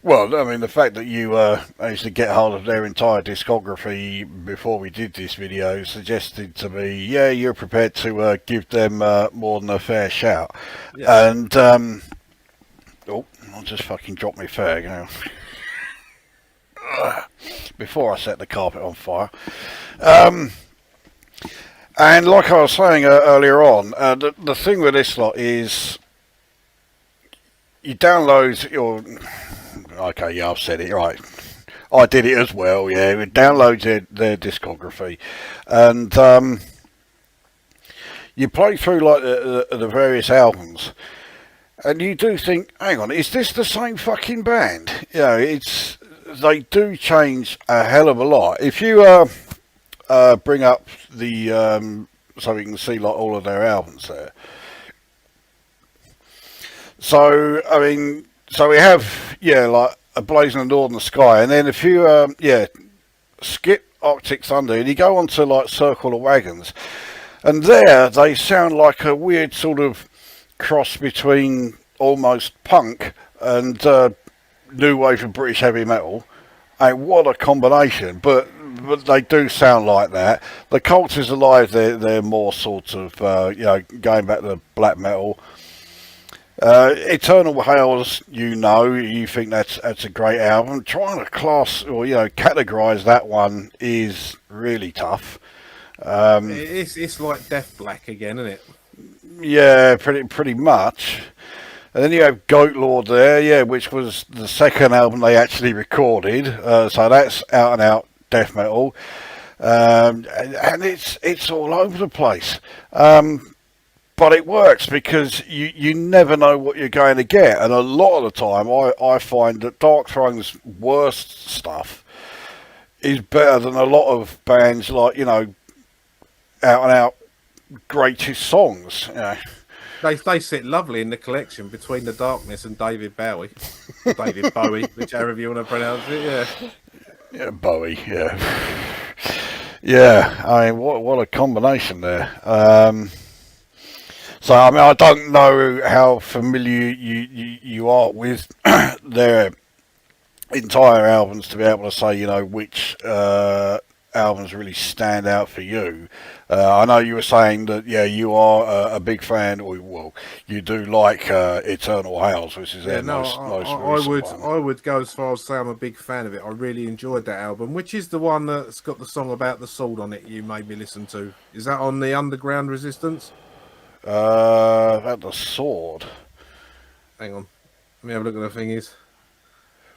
Well, I mean, the fact that you managed to get hold of their entire discography before we did this video suggested to me, yeah, you're prepared to give them more than a fair shout. yeah. And oh, I just fucking dropped my fag now. Before I set the carpet on fire. And like I was saying earlier on, the thing with this lot is you download your... Okay, yeah, I've said it, right. I did it as well, yeah. It downloads their discography. And you play through like the various albums. And you do think, hang on, is this the same fucking band? You know, they do change a hell of a lot. If you bring up the so we can see like all of their albums there. So I mean, so we have like A Blazing in the Northern Sky, and then if you skip Arctic Thunder and you go on to like Circle of Wagons, and there they sound like a weird sort of cross between almost punk and new wave of British heavy metal. And what a combination! But they do sound like that. The Cult is Alive. They're more sort of going back to black metal. Eternal Hails, you think that's a great album. Trying to class or categorize that one is really tough. It's like Death Black again, isn't it? Yeah, pretty much. And then you have Goat Lord there, which was the second album they actually recorded. So that's out and out death metal, and it's all over the place. But it works because you never know what you're going to get, and a lot of the time I find that Darkthrone's worst stuff is better than a lot of bands like out and out greatest songs. They sit lovely in the collection between The Darkness and David Bowie, or David Bowie, whichever you want to pronounce it. Yeah, Bowie. Yeah. I mean, what a combination there. So I mean, I don't know how familiar you are with their entire albums to be able to say which albums really stand out for you. I know you were saying that you are a big fan, or you do like Eternal Hails, which is their most recent one. I would go as far as say I'm a big fan of it. I really enjoyed that album, which is the one that's got the song about the sword on it you made me listen to. Is that on the Underground Resistance? About the sword. Hang on, let me have a look at the thingies.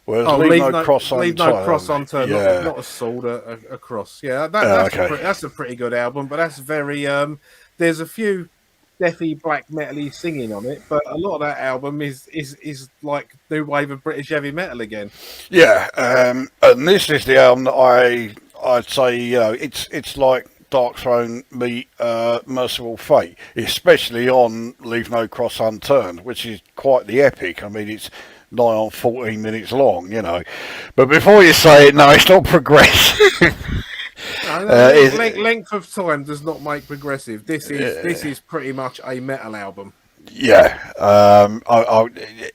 Well, leave no cross unturned. Yeah. Not a sword, a cross. Yeah, that's a pretty good album, but that's very. There's a few deathy black metally singing on it, but a lot of that album is like new wave of British heavy metal again. Yeah, and this is the album that I'd say it's like Darkthrone meet Merciful Fate, especially on Leave No Cross Unturned, which is quite the epic. I mean, it's nigh on 14 minutes long, But before you say it, no, it's not progressive. Length of time does not make progressive. This is pretty much a metal album. Yeah,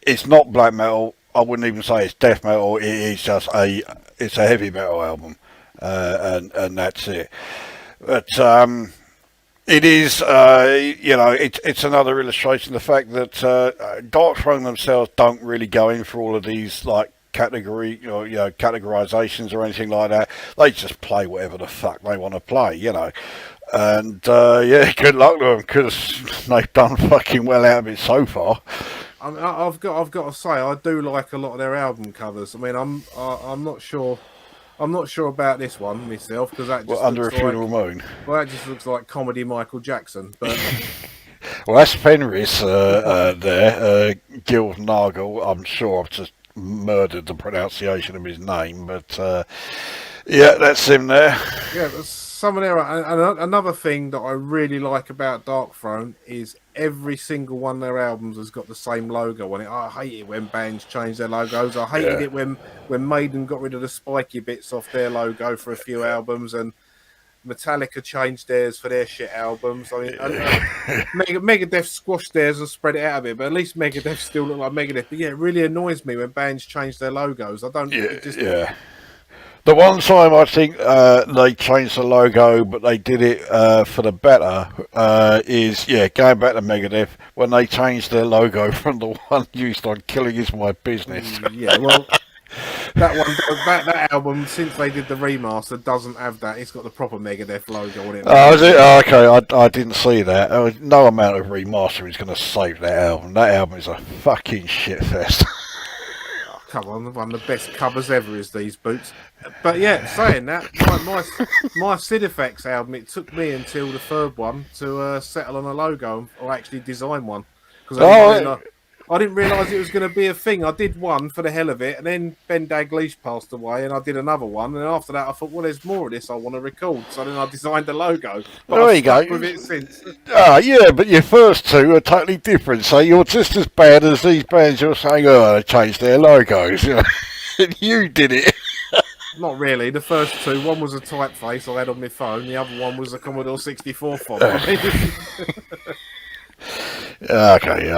it's not black metal. I wouldn't even say it's death metal. It is just it's a heavy metal album, and that's it. But it is, it's another illustration of the fact that Darkthrone themselves don't really go in for all of these like categorizations or anything like that. They just play whatever the fuck they want to play, And good luck to them because they've done fucking well out of it so far. I've got to say, I do like a lot of their album covers. I mean, I'm not sure. I'm not sure about this one myself because that Well, just Under looks a Funeral like, Moon. well, that just looks like comedy Michael Jackson. But Well, that's Fenris there, Gil Nagel. I'm sure I've just murdered the pronunciation of his name, but yeah, that's him there. yeah, there's some of their and another thing that I really like about Darkthrone is every single one of their albums has got the same logo on it. I hate it when bands change their logos. I hated Yeah. it when Maiden got rid of the spiky bits off their logo for a few albums, and Metallica changed theirs for their shit albums. I mean, Megadeth squashed theirs and spread it out a bit, but at least Megadeth still look like Megadeth. But yeah, it really annoys me when bands change their logos. I don't. Yeah, It just yeah. The one time I think they changed the logo, but they did it for the better, is going back to Megadeth when they changed their logo from the one used on "Killing Is My Business." yeah, well. That album, since they did the remaster, doesn't have that. It's got the proper Megadeth logo on it. Oh, is it? Oh, okay, I didn't see that. No amount of remaster is going to save that album. That album is a fucking shitfest. Oh, come on, one of the best covers ever is These Boots. But yeah, saying that, my Sid Effects album, it took me until the third one to settle on a logo or actually design one because I didn't realise it was going to be a thing. I did one for the hell of it, and then Ben Daglish passed away, and I did another one. And after that, I thought, well, there's more of this I want to record. So then I designed the logo. But There I've you go. stuck with it since. Yeah, but your first two are totally different. So you're just as bad as these bands you're saying, oh, they changed their logos. You know? And you did it. Not really. The first two, one was a typeface I had on my phone. The other one was a Commodore 64 font. Okay,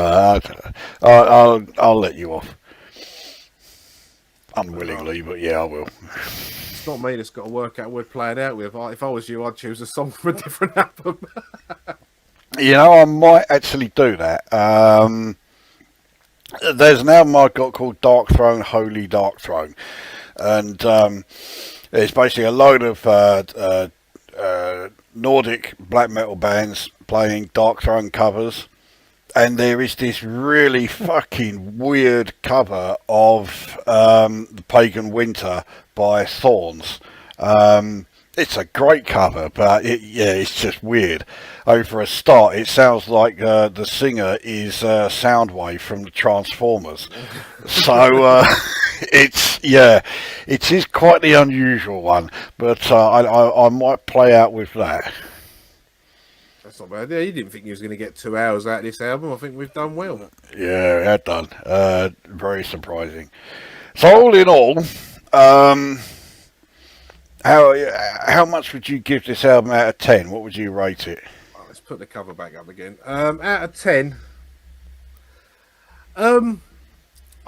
I'll let you off. Unwillingly, but yeah, I will. It's not me that's got to work out what play it out with. If I was you, I'd choose a song from a different album. You know, I might actually do that. There's an album I've got called Darkthrone, Holy Darkthrone. And it's basically a load of Nordic black metal bands playing Darkthrone covers. And there is this really fucking weird cover of The Pagan Winter by Thorns. It's a great cover, but it's just weird. For a start, it sounds like the singer is Soundwave from the Transformers. So it is quite the unusual one, but I might play out with that. That's not bad. Yeah, you didn't think you was going to get 2 hours out of this album. I think we've done well. Yeah, we had done. Very surprising. So all in all, how much would you give this album out of 10? What would you rate it? Oh, let's put the cover back up again. Out of 10, I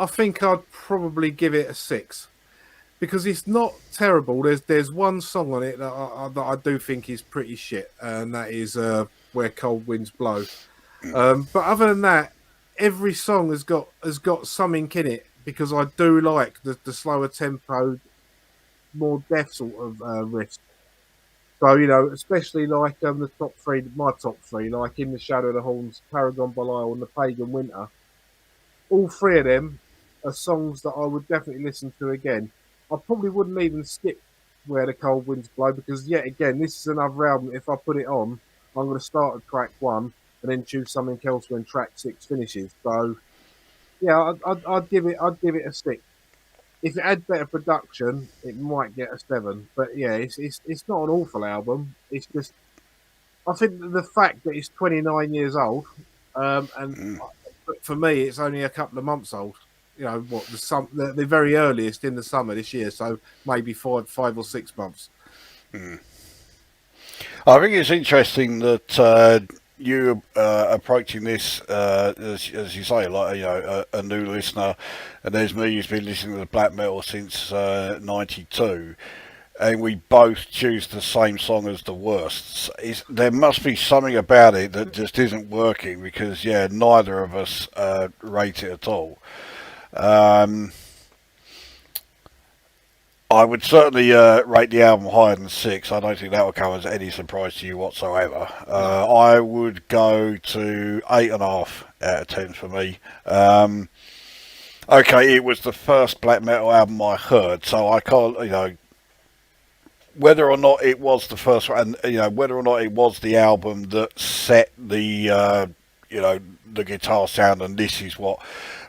think I'd probably give it a 6 because it's not terrible. There's one song on it that I do think is pretty shit, and that is Where Cold Winds Blow. But other than that, every song has got something in it because I do like the slower tempo, more death sort of riffs. So, you know, especially like the top three, my top three, like In the Shadow of the Horns, Paragon Belial, and The Pagan Winter. All three of them are songs that I would definitely listen to again. I probably wouldn't even skip Where the Cold Winds Blow because, yet again, this is another album. If I put it on, I'm going to start at track 1 and then choose something else when track 6 finishes. So, yeah, I'd give it a 6. If it had better production, it might get a 7. But yeah, it's not an awful album. It's just, I think the fact that it's 29 years old, and for me, it's only a couple of months old. You know what? The very earliest in the summer this year, so maybe 5 or 6 months. I think it's interesting that you approaching this as you say, like a new listener, and there's me who's been listening to black metal since '92, and we both choose the same song as the worst. There must be something about it that just isn't working because neither of us I would certainly rate the album higher than 6. I don't think that will come as any surprise to you whatsoever. I would go to 8.5 out of 10 for me. Okay, it was the first black metal album I heard, so I can't, whether or not it was the first one, and whether or not it was the album that set the the guitar sound, and this is what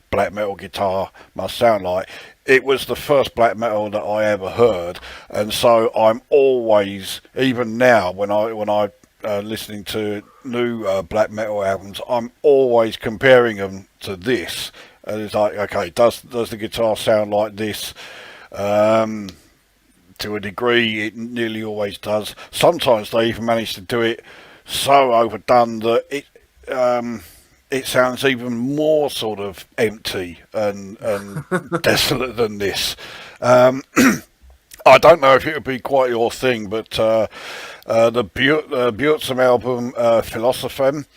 black metal guitar must sound like. It was the first black metal that I ever heard, and so I'm always, even now when I listening to new black metal albums, I'm always comparing them to this. And it's like, okay, does the guitar sound like this? To a degree, it nearly always does. Sometimes they even manage to do it so overdone that it sounds even more sort of empty and desolate than this. I don't know if it would be quite your thing, but the Björtsam album, Philosophem,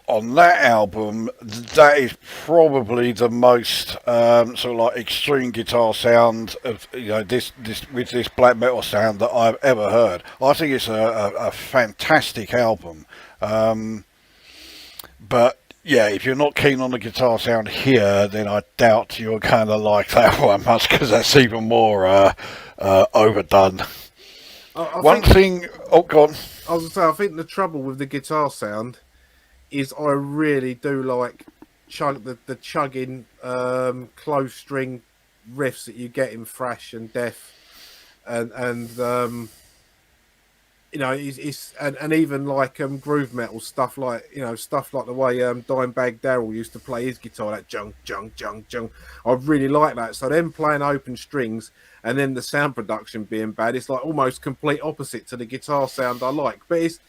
on that album, that is probably the most sort of like extreme guitar sound of this with this black metal sound that I've ever heard. I think it's a fantastic album, but yeah, if you're not keen on the guitar sound here, then I doubt you're going to like that one much, because that's even more overdone. One thing, oh, go on. I was going to say, I think the trouble with the guitar sound is I really do like the chugging close string riffs that you get in thrash and death, and it's and even like groove metal stuff, like stuff like the way Dimebag Darrell used to play his guitar, that junk junk junk junk. I really like that. So them playing open strings and then the sound production being bad, it's like almost complete opposite to the guitar sound I like. But it's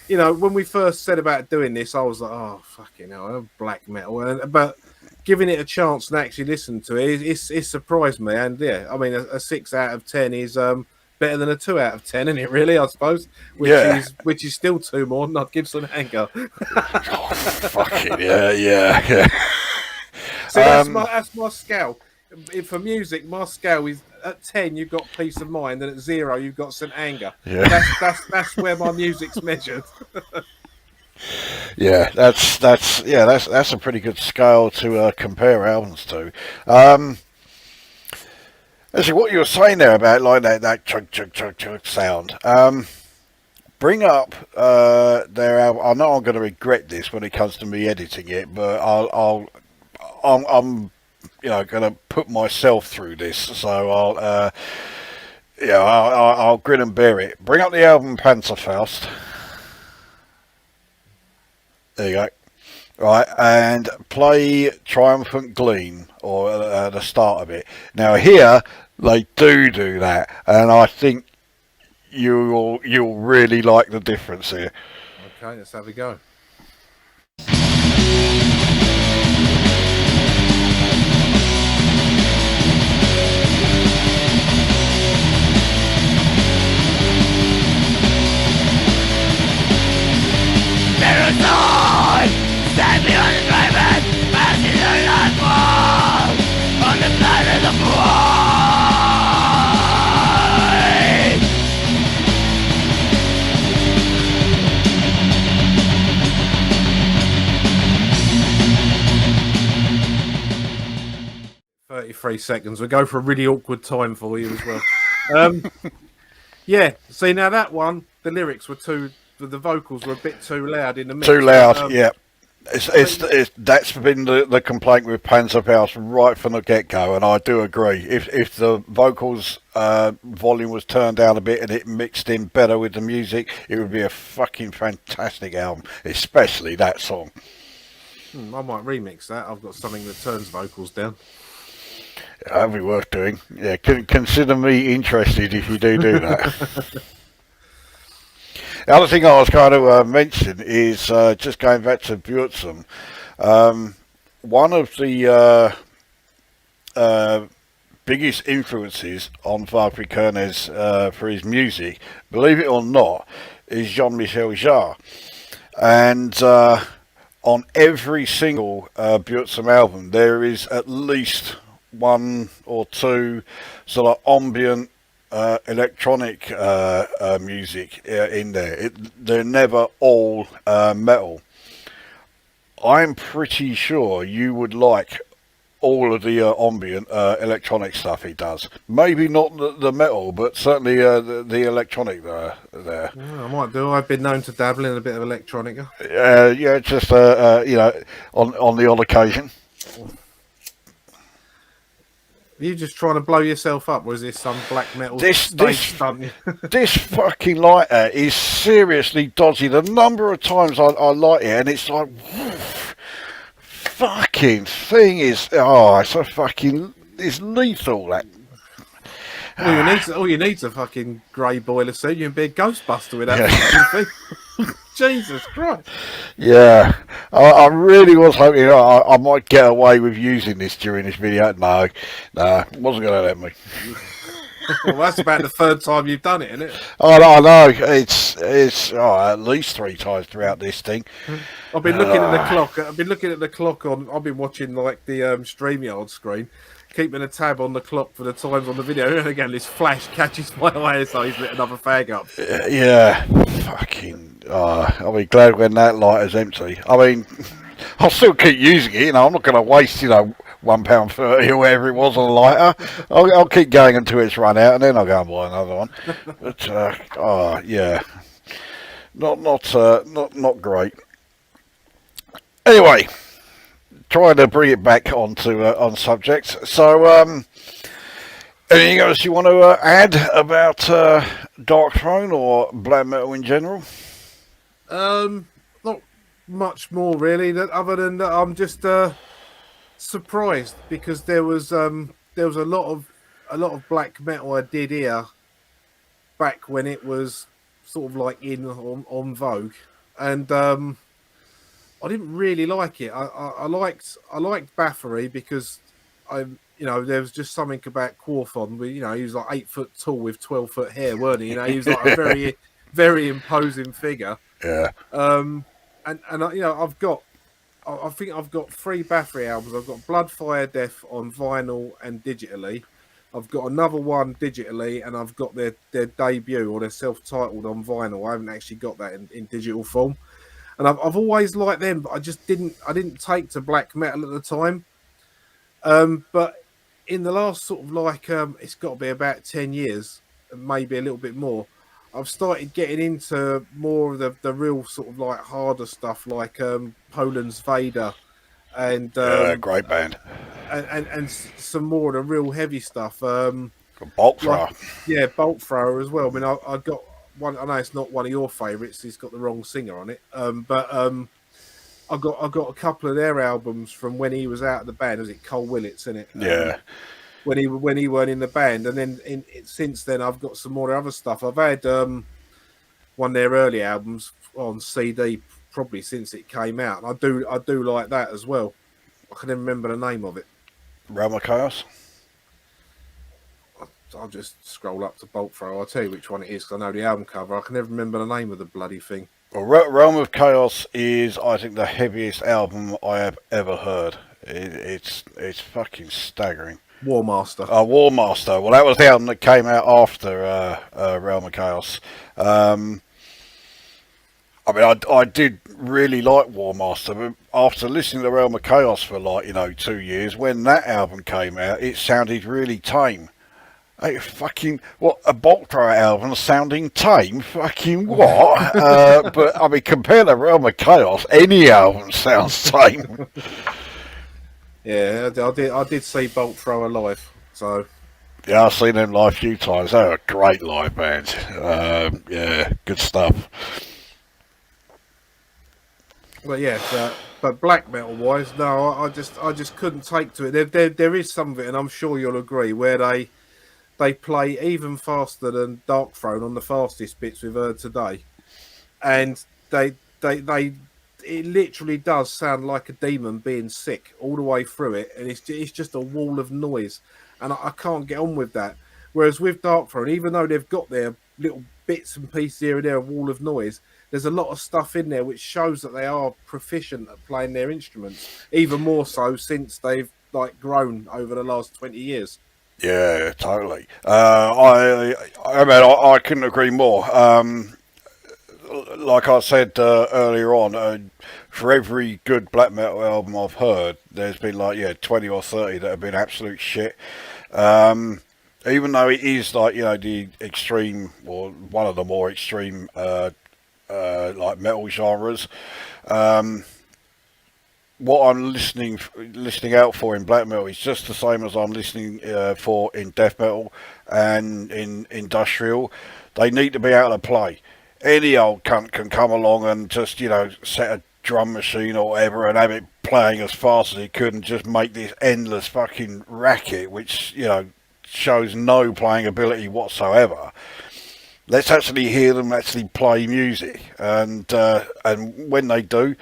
when we first said about doing this, I was like, oh, fucking hell, I love black metal. But giving it a chance and actually listen to it, it surprised me. And yeah, I mean, a 6 out of 10 is better than a 2 out of 10, isn't it, really, I suppose? Which is still 2 more than I'd give some anger. Oh, fucking yeah. So that's my scale. For music, my scale is at 10 you've got peace of mind, and at 0 you've got some anger. Yeah. That's where my music's measured. Yeah, that's a pretty good scale to compare albums to. Actually, what you were saying there about like that chug chug chug chug sound. Bring up their album. I know I'm going to regret this when it comes to me editing it, but I'm going to put myself through this, so I'll grin and bear it. Bring up the album Panzerfaust. There you go. Right, and play Triumphant Gleam, or the start of it. Now here they do that, and I think you'll really like the difference here. Okay, let's have a go. Stand beyond the driven, passing the last wall on the planet of void. Seconds. We'll go for a really awkward time for you as well. Yeah, see, now that one, the lyrics were the vocals were a bit too loud in the mix. Too loud, yeah. It's that's been the complaint with Panzerfaust right from the get-go, and I do agree. If the vocals volume was turned down a bit and it mixed in better with the music, it would be a fucking fantastic album, especially that song. I might remix that. I've got something that turns vocals down. That'd be worth doing. Yeah, consider me interested if you do that. The other thing I was going to mention is just going back to Björtsam. One of the biggest influences on Valkyrie Kernes for his music, believe it or not, is Jean-Michel Jarre. And on every single Björtsam album, there is at least one or two sort of ambient electronic music in there. They're never all metal. I'm pretty sure you would like all of the ambient electronic stuff he does. Maybe not the metal, but certainly the electronic there. I might do. I've been known to dabble in a bit of electronica. Yeah, just on the odd occasion. Are you just trying to blow yourself up, or is this some black metal This stunt? this fucking lighter is seriously dodgy. The number of times I light it, and it's like, woof, fucking thing is, it's a fucking, it's lethal. That. All you need's a fucking grey boiler suit. You can be a Ghostbuster with that fucking thing. Jesus Christ. Yeah, I really was hoping I might get away with using this during this video. No, wasn't going to let me. Well, that's about the third time you've done it, isn't it? I know. It's at least 3 times throughout this thing. I've been looking at the clock. I've been looking at the clock on. I've been watching like the StreamYard screen, keeping a tab on the clock for the times on the video. And again, this flash catches my eye, so he's lit another fag up. Yeah, fucking. I'll be glad when that lighter's empty. I mean, I'll still keep using it. I'm not going to waste, £1.30 or whatever it was on a lighter. I'll keep going until it's run out, and then I'll go and buy another one. But yeah, not great. Anyway, trying to bring it back onto on subjects. So, anything else you want to add about Darkthrone or black metal in general? Not much more really. Other than that, I'm just surprised because there was a lot of black metal I did here back when it was sort of like on Vogue, and I didn't really like it. I liked Bathory because there was just something about Quorthon. He was like 8 foot tall with 12-foot hair, weren't he? He was like a very, very imposing figure. Yeah. And I think I've got 3 Bathory albums. I've got Blood, Fire, Death on vinyl and digitally. I've got another one digitally, and I've got their debut or their self-titled on vinyl. I haven't actually got that in digital form. And I've always liked them, but I didn't take to black metal at the time. But in the last sort of like, it's got to be about 10 years, maybe a little bit more, I've started getting into more of the real sort of like harder stuff, like Poland's Vader, and great band, and some more of the real heavy stuff. Bolt Thrower, Bolt Thrower as well. I mean, I got one. I know it's not one of your favourites; it's got the wrong singer on it. But I got a couple of their albums from when he was out of the band. Was it Cole Willits, isn't it? Yeah. When he weren't in the band, and then since then I've got some more other stuff. I've had one of their early albums on CD probably since it came out. And I do like that as well. I can never remember the name of it. Realm of Chaos. I'll just scroll up to Bolt Thrower. I'll tell you which one it is because I know the album cover. I can never remember the name of the bloody thing. Well, Realm of Chaos is, I think, the heaviest album I have ever heard. It's fucking staggering. War Master. War Master. Well, that was the album that came out after Realm of Chaos. I mean, I did really like War Master, but after listening to Realm of Chaos for 2 years, when that album came out, it sounded really tame. Hey, fucking what, a Bolt Thrower album sounding tame? Fucking what? But I mean, compared to Realm of Chaos, any album sounds tame. Yeah, I did see Bolt Thrower live, so yeah, I've seen them live a few times. They're a great live band. Yeah, good stuff. Well, yeah, but black metal wise, no, I just couldn't take to it. There is some of it, and I'm sure you'll agree, where they play even faster than Darkthrone on the fastest bits we've heard today, and it literally does sound like a demon being sick all the way through it, and it's just a wall of noise, and I can't get on with that. Whereas with Darkthrone, even though they've got their little bits and pieces here and there, a wall of noise, there's a lot of stuff in there which shows that they are proficient at playing their instruments, even more so since they've like grown over the last 20 years. Yeah, totally. I couldn't agree more. Like I said earlier on, for every good black metal album I've heard, there's been like 20 or 30 that have been absolute shit. Even though it is like the extreme or one of the more extreme like metal genres. What I'm listening out for in black metal is just the same as I'm listening for in death metal and in industrial. They need to be able to play. Any old cunt can come along and just set a drum machine or whatever and have it playing as fast as it could and just make this endless fucking racket, which shows no playing ability whatsoever. Let's actually hear them actually play music, and when they do,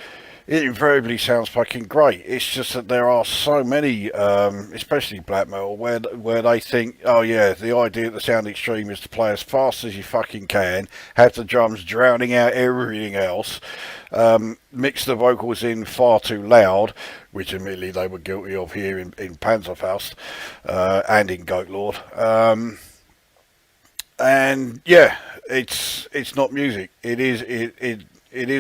it invariably sounds fucking great. It's just that there are so many, especially black metal, where they think, oh yeah, the idea of the sound extreme is to play as fast as you fucking can, have the drums drowning out everything else, mix the vocals in far too loud, which admittedly they were guilty of here in PantherUK and in Goat Lord. And yeah, it's not music. It is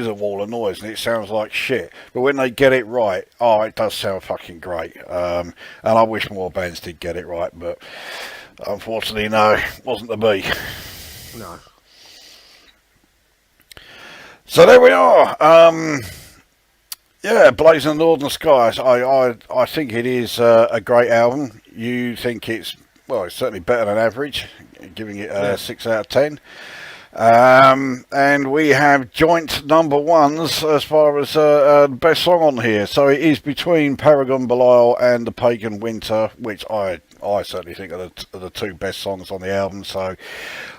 a wall of noise and it sounds like shit. But when they get it right, it does sound fucking great. And I wish more bands did get it right, but unfortunately, no, it wasn't to be. No. So there we are. Blazing the Northern Skies. I think it is a great album. You think it's certainly better than average, giving it a 6 out of 10. And we have joint number ones as far as best song on here. So it is between Paragon Belial and The Pagan Winter, which I certainly think are the two best songs on the album. So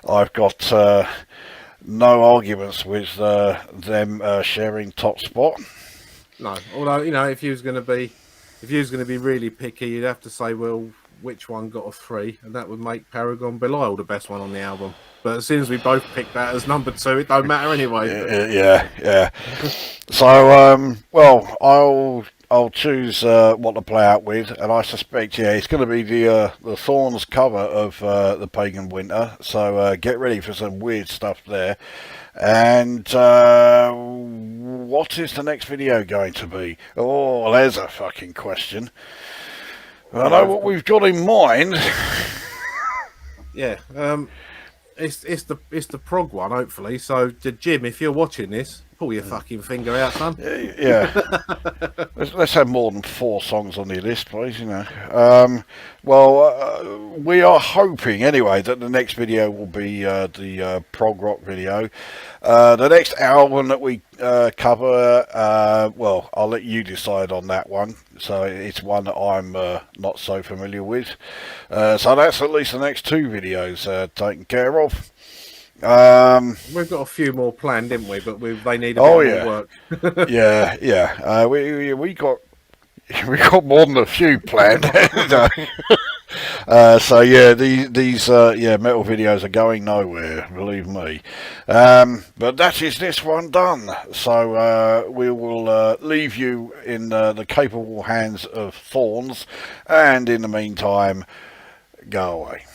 I've got no arguments with them sharing top spot. No, although if you was going to be really picky, you'd have to say, well, which one got a 3, and that would make Paragon Belial the best one on the album. But as soon as we both picked that as number 2, it don't matter anyway. Yeah. So, I'll choose what to play out with, and I suspect it's going to be the Thorns cover of The Pagan Winter. So get ready for some weird stuff there. And what is the next video going to be? Oh, there's a fucking question. I know what we've got in mind. Yeah, it's the prog one, hopefully. So, Jim, if you're watching this, pull your fucking finger out, son. Yeah. let's have more than 4 songs on the list, please. We are hoping anyway that the next video will be the prog rock video. The next album that we cover, I'll let you decide on that one. So it's one that I'm not so familiar with. So that's at least the next 2 videos taken care of. We've got a few more planned, didn't we? But they need a bit more work. Yeah. We got more than a few planned. So yeah, these metal videos are going nowhere, believe me. But that is this one done. So we will leave you in the capable hands of Thorns, and in the meantime, go away.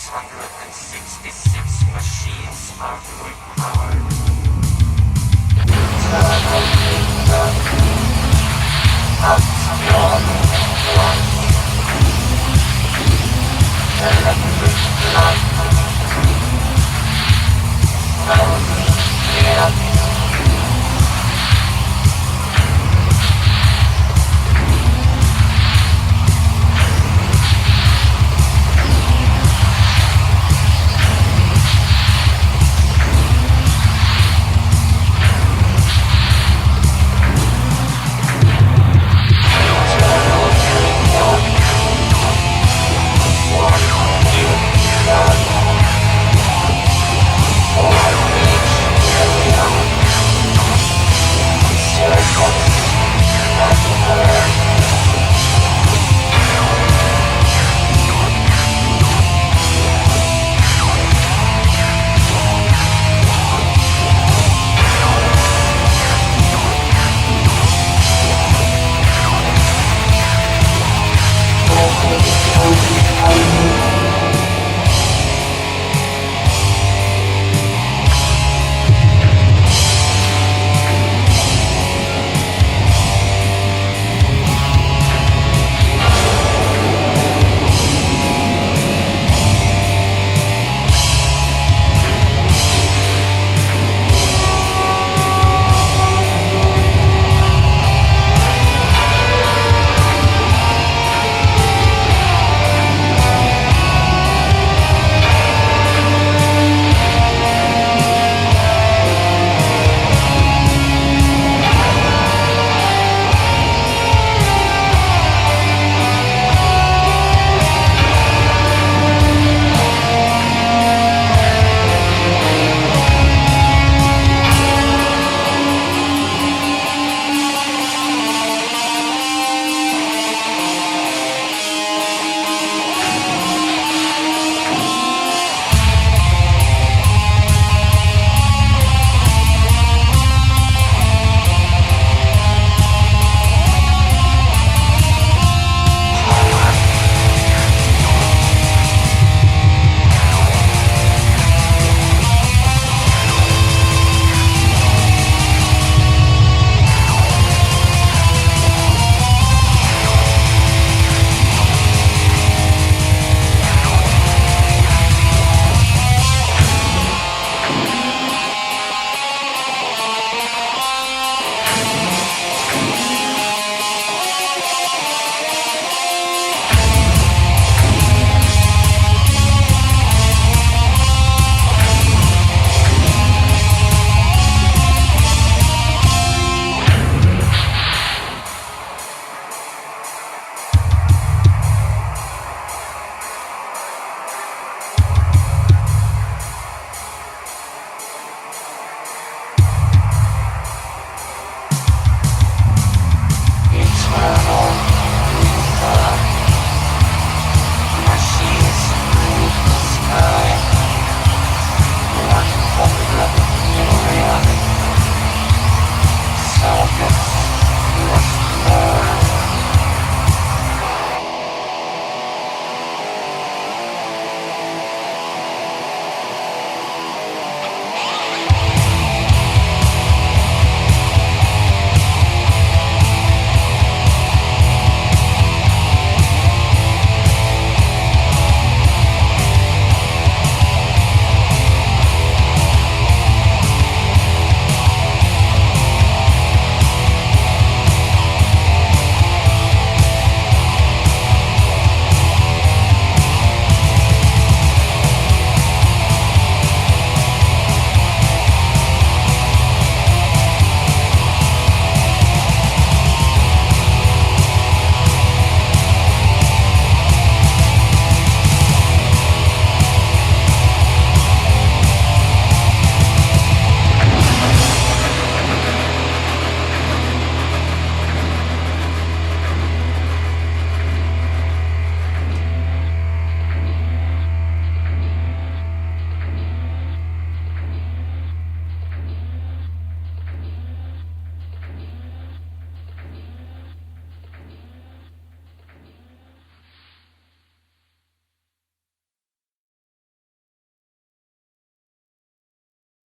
666 machines are required. Turn on the up beyond.